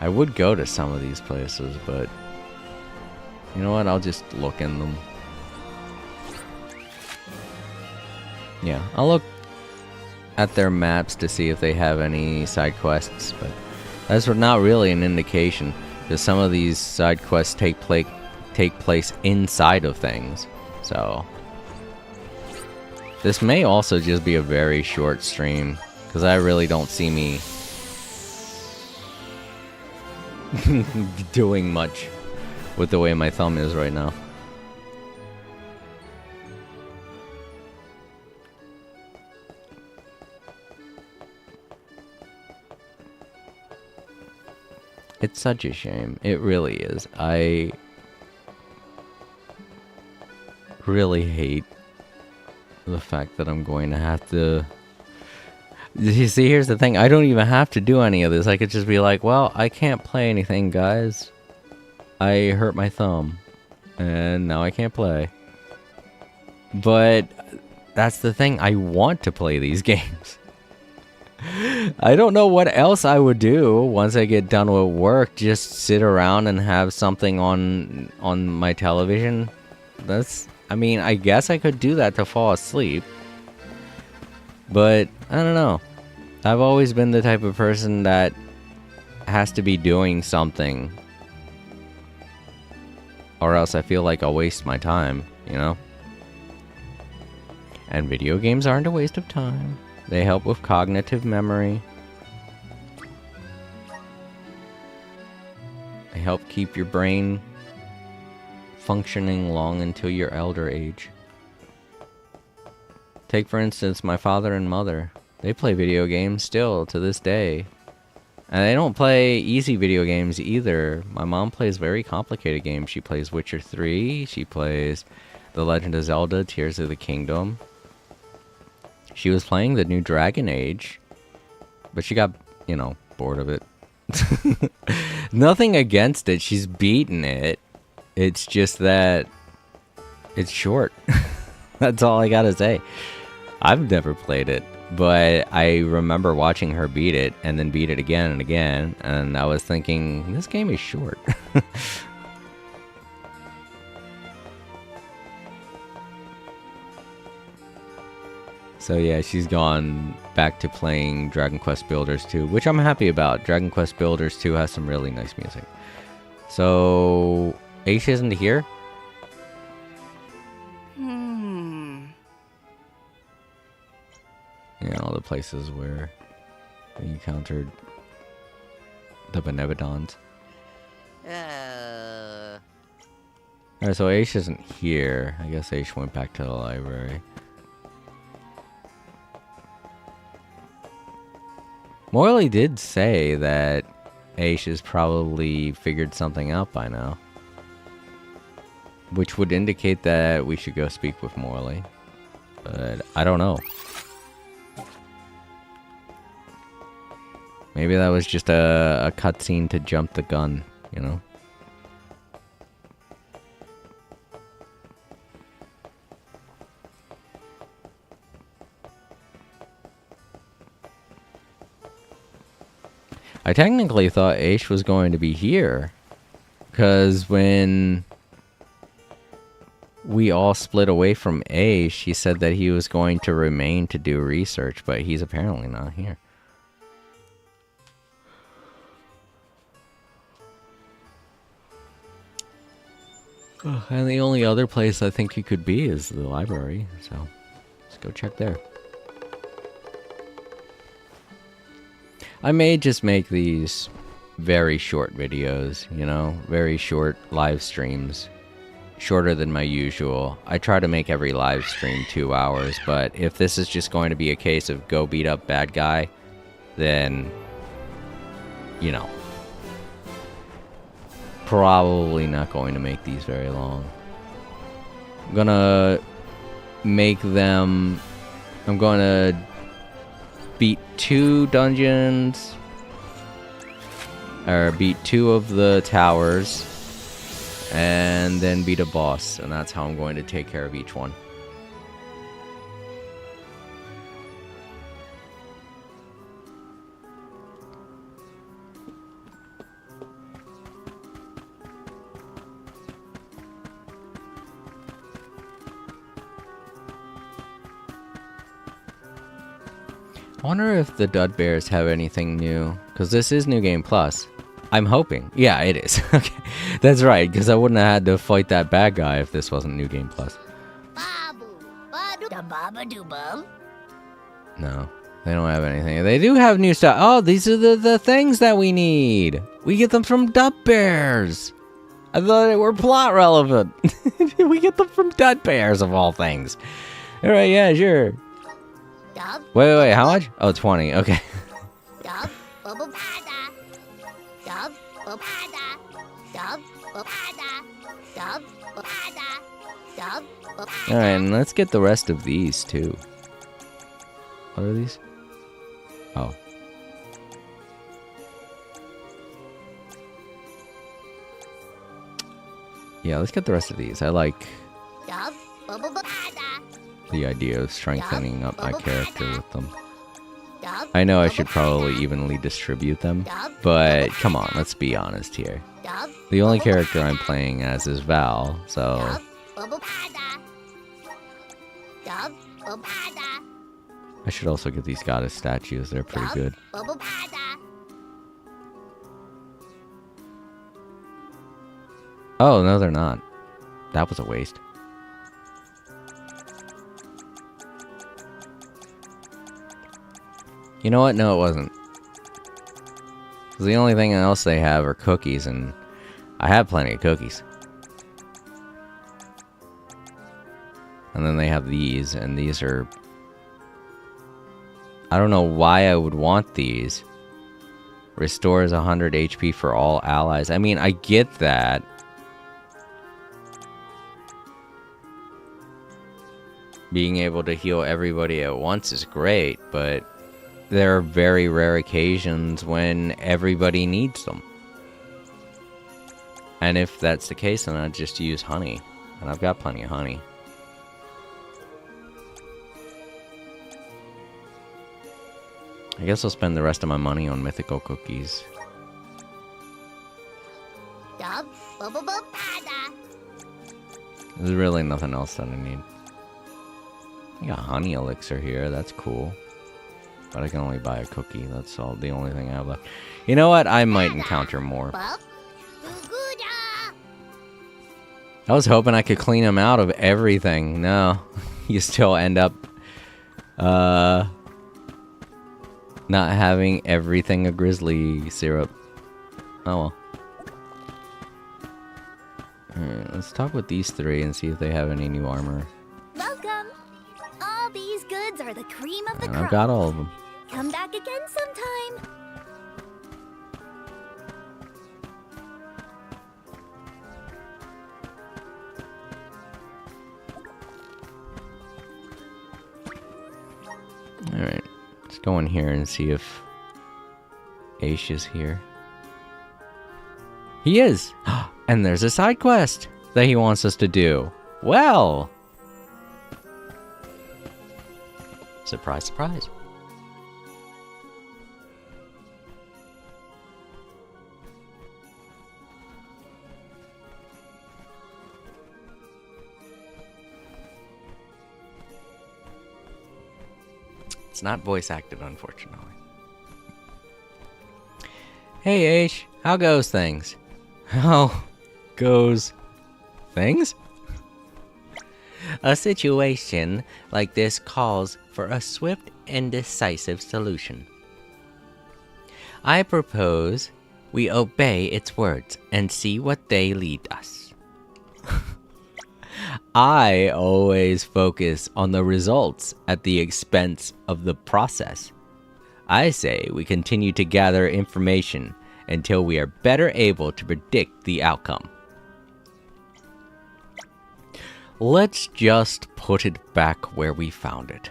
I would go to some of these places, but you know what? I'll just look in them. Yeah, I'll look at their maps to see if they have any side quests, but that's not really an indication because some of these side quests take place inside of things. So this may also just be a very short stream because I really don't see me doing much with the way my thumb is right now. It's such a shame. It really is. I really hate the fact that I'm going to have to... You see, here's the thing. I don't even have to do any of this. I could just be like, well, I can't play anything, guys. I hurt my thumb. And now I can't play. But that's the thing. I want to play these games. I don't know what else I would do once I get done with work. Just sit around and have something on my television. I mean, I guess I could do that to fall asleep. But, I don't know. I've always been the type of person that has to be doing something. Or else I feel like I'll waste my time, you know? And video games aren't a waste of time. They help with cognitive memory. They help keep your brain functioning long until your elder age. Take, for instance, my father and mother. They play video games still to this day. And they don't play easy video games either. My mom plays very complicated games. She plays Witcher 3. She plays The Legend of Zelda, Tears of the Kingdom. She was playing the new Dragon Age. But she got, you know, bored of it. Nothing against it. She's beaten it. It's just that it's short. That's all I gotta say. I've never played it, but I remember watching her beat it and then beat it again and again, and I was thinking, this game is short. So yeah, she's gone back to playing Dragon Quest Builders 2, which I'm happy about. Dragon Quest Builders 2 has some really nice music. So, Ace isn't here? Yeah, all the places where we encountered the Benevodons. Alright, so Ace isn't here. I guess Ace went back to the library. Morley did say that Ace has probably figured something out by now. Which would indicate that we should go speak with Morley. But I don't know. Maybe that was just a cutscene to jump the gun, you know? I technically thought Aish was going to be here. Because when we all split away from Aish, he said that he was going to remain to do research, but he's apparently not here. And the only other place I think he could be is the library, so let's go check there. I may just make these very short videos, you know, very short live streams, shorter than my usual. I try to make every live stream 2 hours, but if this is just going to be a case of go beat up bad guy, then, you know, probably not going to make these very long. I'm gonna make them, I'm gonna beat 2 dungeons, or beat 2 of the towers, and then beat a boss, and that's how I'm going to take care of each one. I wonder if the Dud Bears have anything new, because this is New Game Plus. I'm hoping. Yeah, it is. Okay, that's right, because I wouldn't have had to fight that bad guy if this wasn't New Game Plus. No, they don't have anything. They do have new stuff. Oh, these are the things that we need. We get them from Dud Bears. I thought they were plot relevant. We get them from Dud Bears, of all things. All right, yeah, sure. Wait, how much? Oh, 20, okay. Alright, and let's get the rest of these, too. What are these? Oh. Yeah, let's get the rest of these. I like the idea of strengthening up my character with them. I know I should probably evenly distribute them, but come on, let's be honest here. The only character I'm playing as is Val, so... I should also get these goddess statues, they're pretty good. Oh, no they're not. That was a waste. You know what? No, it wasn't. 'Cause the only thing else they have are cookies, and I have plenty of cookies. And then they have these, and these are... I don't know why I would want these. Restores 100 HP for all allies. I mean, I get that. Being able to heal everybody at once is great, but... there are very rare occasions when everybody needs them. And if that's the case, then I'd just use honey. And I've got plenty of honey. I guess I'll spend the rest of my money on mythical cookies. There's really nothing else that I need. I got honey elixir here, that's cool. But I can only buy a cookie. That's all. The only thing I have left. You know what? I might encounter more. I was hoping I could clean them out of everything. No. You still end up... not having everything a grizzly syrup. Oh well. Alright, let's talk with these 3 and see if they have any new armor. Welcome. All these goods are the cream of the crop. I've got all of them. Come back again sometime. Alright, let's go in here and see if Aish is here. He is! And there's a side quest that he wants us to do. Well! Surprise, surprise. It's not voice acted, unfortunately. Hey, H, how goes things? How goes things? A situation like this calls for a swift and decisive solution. I propose we obey its words and see what they lead us. I always focus on the results at the expense of the process. I say we continue to gather information until we are better able to predict the outcome. Let's just put it back where we found it,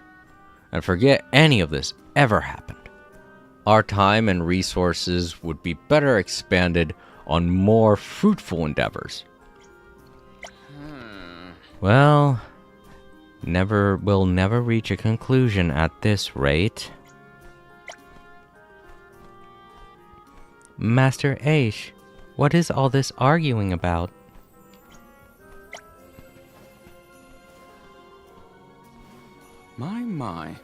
and forget any of this ever happened. Our time and resources would be better expanded on more fruitful endeavors. Well, we'll never reach a conclusion at this rate. Master Aish, what is all this arguing about? My.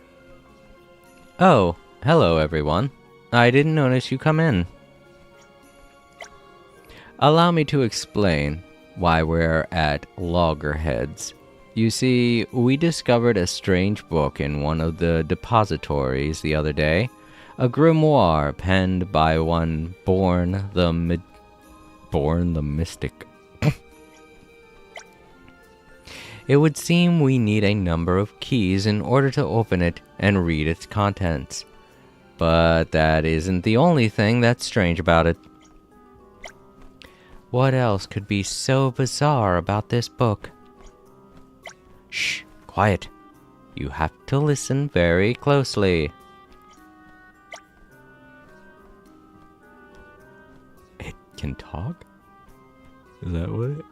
Oh, hello everyone. I didn't notice you come in. Allow me to explain why we're at loggerheads. You see, we discovered a strange book in one of the depositories the other day. A grimoire penned by one Born the Mystic. It would seem we need a number of keys in order to open it and read its contents. But that isn't the only thing that's strange about it. What else could be so bizarre about this book? Shh, quiet. You have to listen very closely. It can talk? Is that what it...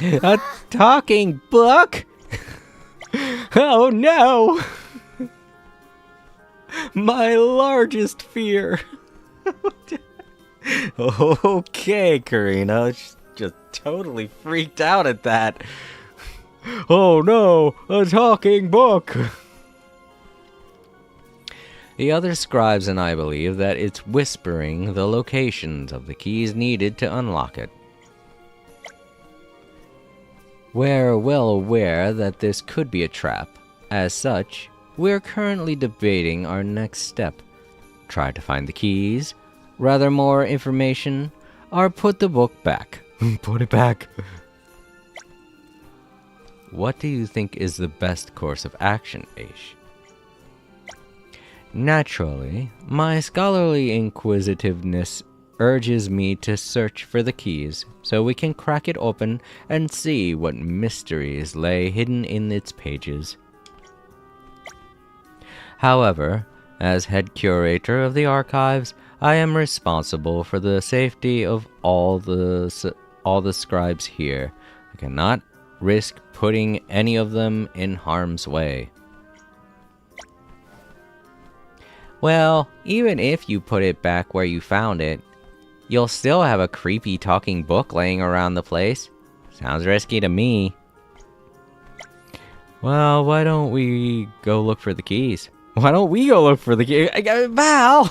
A talking book? Oh no! My largest fear. Okay, Karina. Just totally freaked out at that. Oh no, a talking book! The other scribes and I believe that it's whispering the locations of the keys needed to unlock it. We're well aware that this could be a trap. As such, we're currently debating our next step. Try to find the keys, rather more information, or put the book back. Put it back. What do you think is the best course of action, Aish? Naturally, my scholarly inquisitiveness urges me to search for the keys so we can crack it open and see what mysteries lay hidden in its pages. However, as head curator of the archives, I am responsible for the safety of all the scribes here. I cannot risk putting any of them in harm's way. Well, even if you put it back where you found it, you'll still have a creepy talking book laying around the place. Sounds risky to me. Well, why don't we go look for the keys? Why don't we go look for the keys? Val!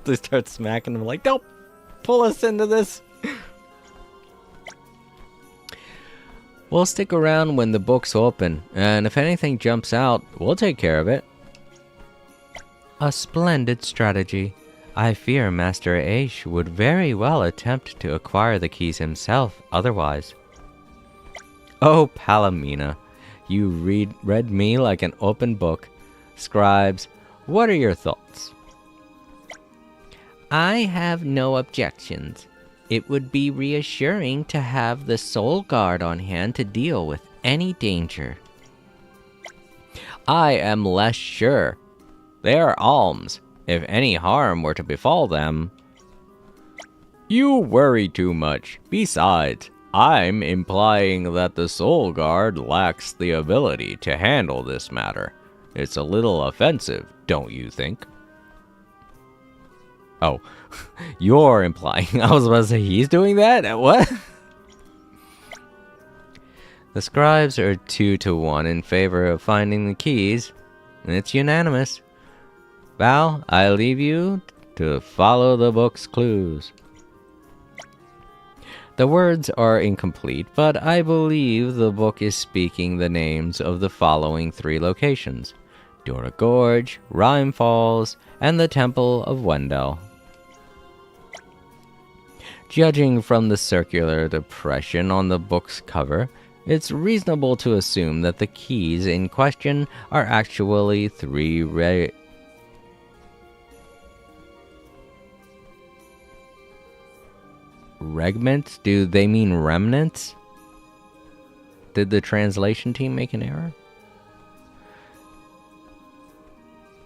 They start smacking him like, don't pull us into this. We'll stick around when the book's open, and if anything jumps out, we'll take care of it. A splendid strategy. I fear Master Aish would very well attempt to acquire the keys himself otherwise. Oh, Palomina, you read me like an open book. Scribes, what are your thoughts? I have no objections. It would be reassuring to have the Soul Guard on hand to deal with any danger. I am less sure. They are alms. If any harm were to befall them... You worry too much. Besides, I'm implying that the Soul Guard lacks the ability to handle this matter. It's a little offensive, don't you think? Oh, you're implying. I was about to say he's doing that? What? The scribes are 2-1 in favor of finding the keys, and it's unanimous. Val, I leave you to follow the book's clues. The words are incomplete, but I believe the book is speaking the names of the following 3 locations: Dora Gorge, Rhyme Falls, and the Temple of Wendell. Judging from the circular depression on the book's cover, it's reasonable to assume that the keys in question are actually 3 regments? Do they mean remnants? Did the translation team make an error?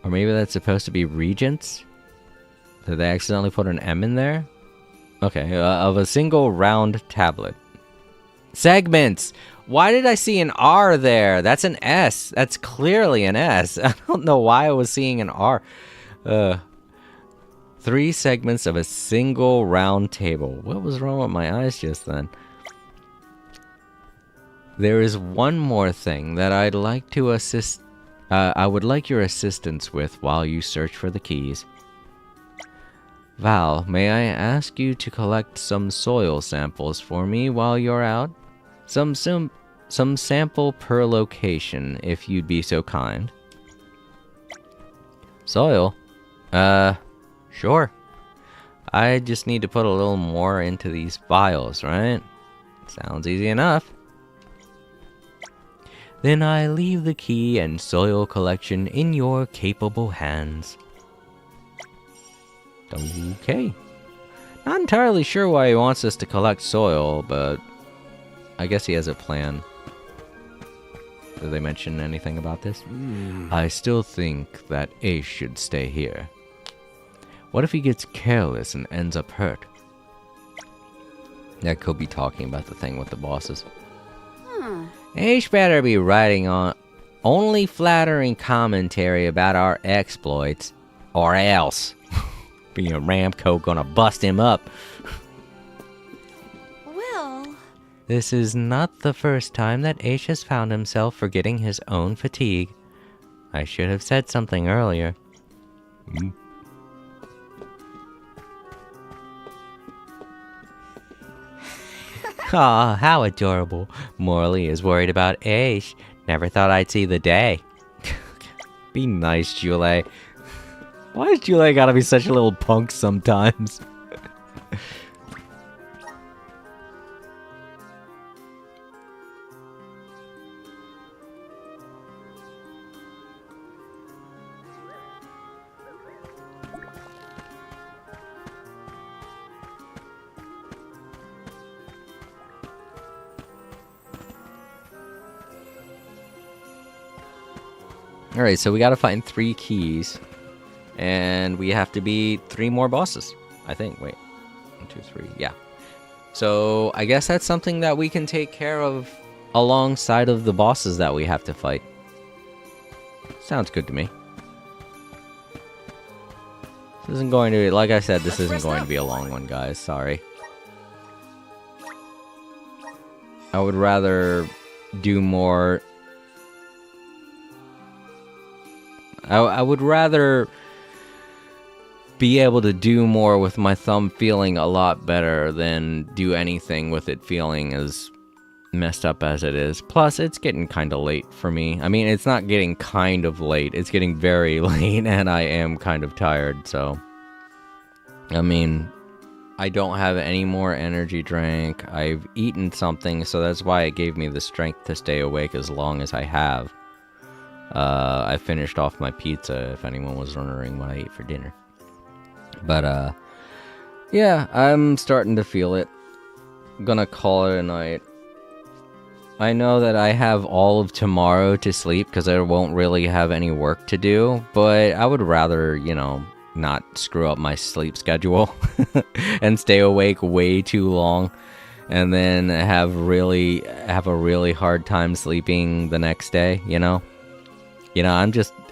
Or maybe that's supposed to be regents? Did they accidentally put an M in there? Okay, of a single round tablet. Segments! Why did I see an R there? That's an S. That's clearly an S. I don't know why I was seeing an R. 3 segments of a single round table. What was wrong with my eyes just then? There is one more thing that I'd like to assist. I would like your assistance with while you search for the keys. Val, may I ask you to collect some soil samples for me while you're out? Some sample per location, if you'd be so kind. Soil? Sure. I just need to put a little more into these files, right? Sounds easy enough. Then I leave the key and soil collection in your capable hands. Okay. Not entirely sure why he wants us to collect soil, but I guess he has a plan. Did they mention anything about this? I still think that Ace should stay here. What if he gets careless and ends up hurt? That could be talking about the thing with the bosses. Ace better be writing on only flattering commentary about our exploits, or else. Being a Ramco gonna bust him up. Well... This is not the first time that Ace has found himself forgetting his own fatigue. I should have said something earlier. Aw, how adorable. Morley is worried about Ace. Never thought I'd see the day. Be nice, Jule. Why is Jule gotta be such a little punk sometimes? Alright, so we gotta find 3 keys. And we have to beat 3 more bosses, I think. Wait. 1, 2, 3. Yeah. So I guess that's something that we can take care of alongside of the bosses that we have to fight. Sounds good to me. This isn't going to be, like I said, this isn't going to be a long one, guys. Sorry. I would rather do more... I would rather be able to do more with my thumb feeling a lot better than do anything with it feeling as messed up as it is. Plus, it's getting kind of late for me. I mean, it's not getting kind of late. It's getting very late, and I am kind of tired, so... I mean, I don't have any more energy drink. I've eaten something, so that's why it gave me the strength to stay awake as long as I have. I finished off my pizza, if anyone was wondering what I ate for dinner. But, yeah, I'm starting to feel it. Gonna call it a night. I know that I have all of tomorrow to sleep, because I won't really have any work to do, but I would rather, you know, not screw up my sleep schedule, and stay awake way too long, and then have a really hard time sleeping the next day, you know? You know,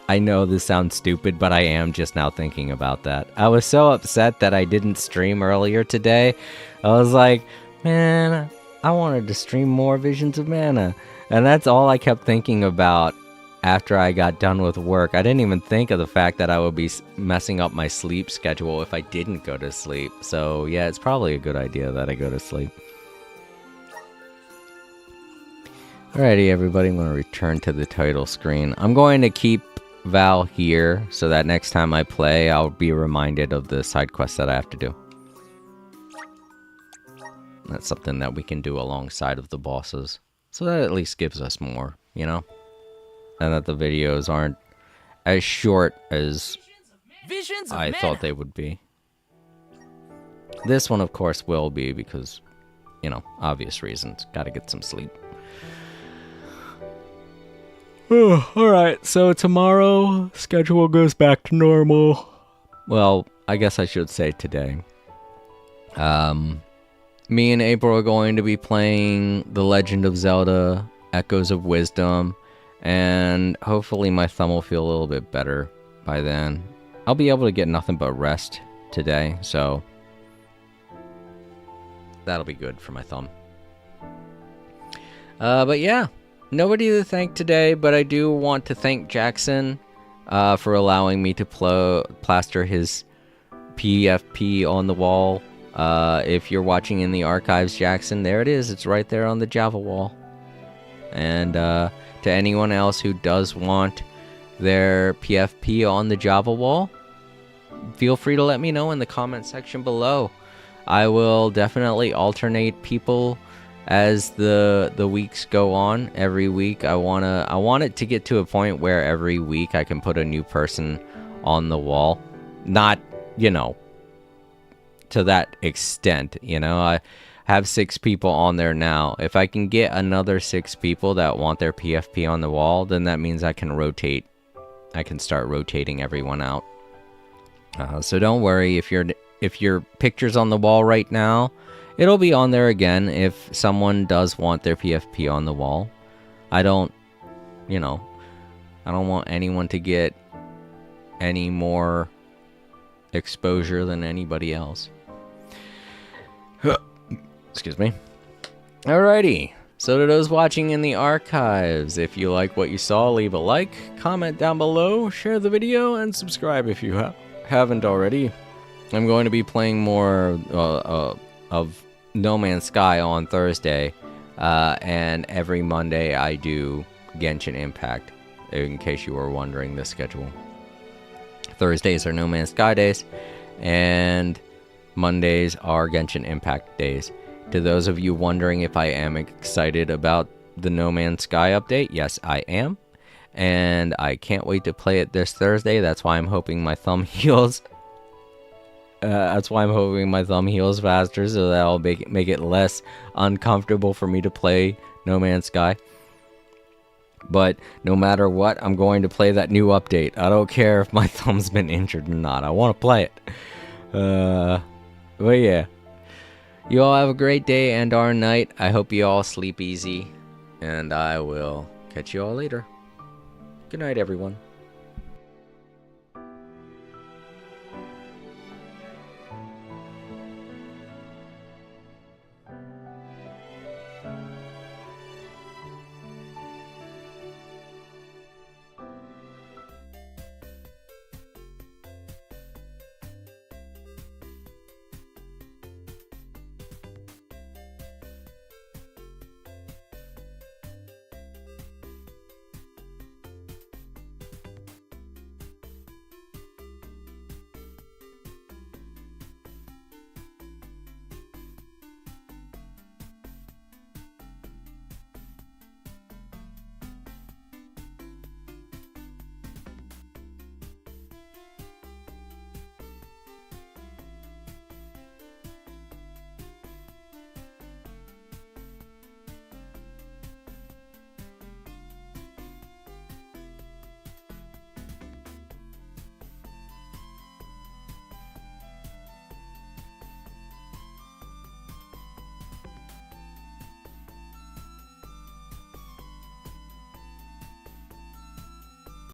I know this sounds stupid, but I am just now thinking about that. I was so upset that I didn't stream earlier today. I was like, man, I wanted to stream more Visions of Mana. And that's all I kept thinking about after I got done with work. I didn't even think of the fact that I would be messing up my sleep schedule if I didn't go to sleep. So yeah, it's probably a good idea that I go to sleep. Alrighty, everybody, I'm going to return to the title screen. I'm going to keep Val here so that next time I play, I'll be reminded of the side quests that I have to do. That's something that we can do alongside of the bosses. So that at least gives us more, you know? And that the videos aren't as short as I thought they would be. This one, of course, will be because, you know, obvious reasons. Gotta get some sleep. Alright, so tomorrow, schedule goes back to normal. Well, I guess I should say today. Me and April are going to be playing The Legend of Zelda, Echoes of Wisdom, and hopefully my thumb will feel a little bit better by then. I'll be able to get nothing but rest today, so that'll be good for my thumb. But yeah, nobody to thank today, but I do want to thank Jackson for allowing me to plaster his PFP on the wall. If you're watching in the archives, Jackson, there it is. It's right there on the Java wall. And to anyone else who does want their PFP on the Java wall, feel free to let me know in the comment section below. I will definitely alternate people as the weeks go on. Every week I want it to get to a point where every week I can put a new person on the wall. Not, you know, to that extent, you know. I have 6 people on there now. If I can get another 6 people that want their PFP on the wall, then that means I can rotate. I can start rotating everyone out. So don't worry if your picture's on the wall right now. It'll be on there again if someone does want their PFP on the wall. I don't want anyone to get any more exposure than anybody else. Excuse me. Alrighty. So to those watching in the archives, if you like what you saw, leave a like, comment down below, share the video, and subscribe if you haven't already. I'm going to be playing more of No Man's Sky on Thursday, and every Monday I do Genshin Impact, in case you were wondering the schedule. Thursdays are No Man's Sky days, and Mondays are Genshin Impact days. To those of you wondering if I am excited about the No Man's Sky update, yes, I am. And I can't wait to play it this Thursday. That's why I'm hoping my thumb heals. That's why I'm hoping my thumb heals faster, so that'll make it less uncomfortable for me to play No Man's Sky. But no matter what, I'm going to play that new update. I don't care if my thumb's been injured or not. I want to play it. But yeah. You all have a great day and our night. I hope you all sleep easy. And I will catch you all later. Good night, everyone.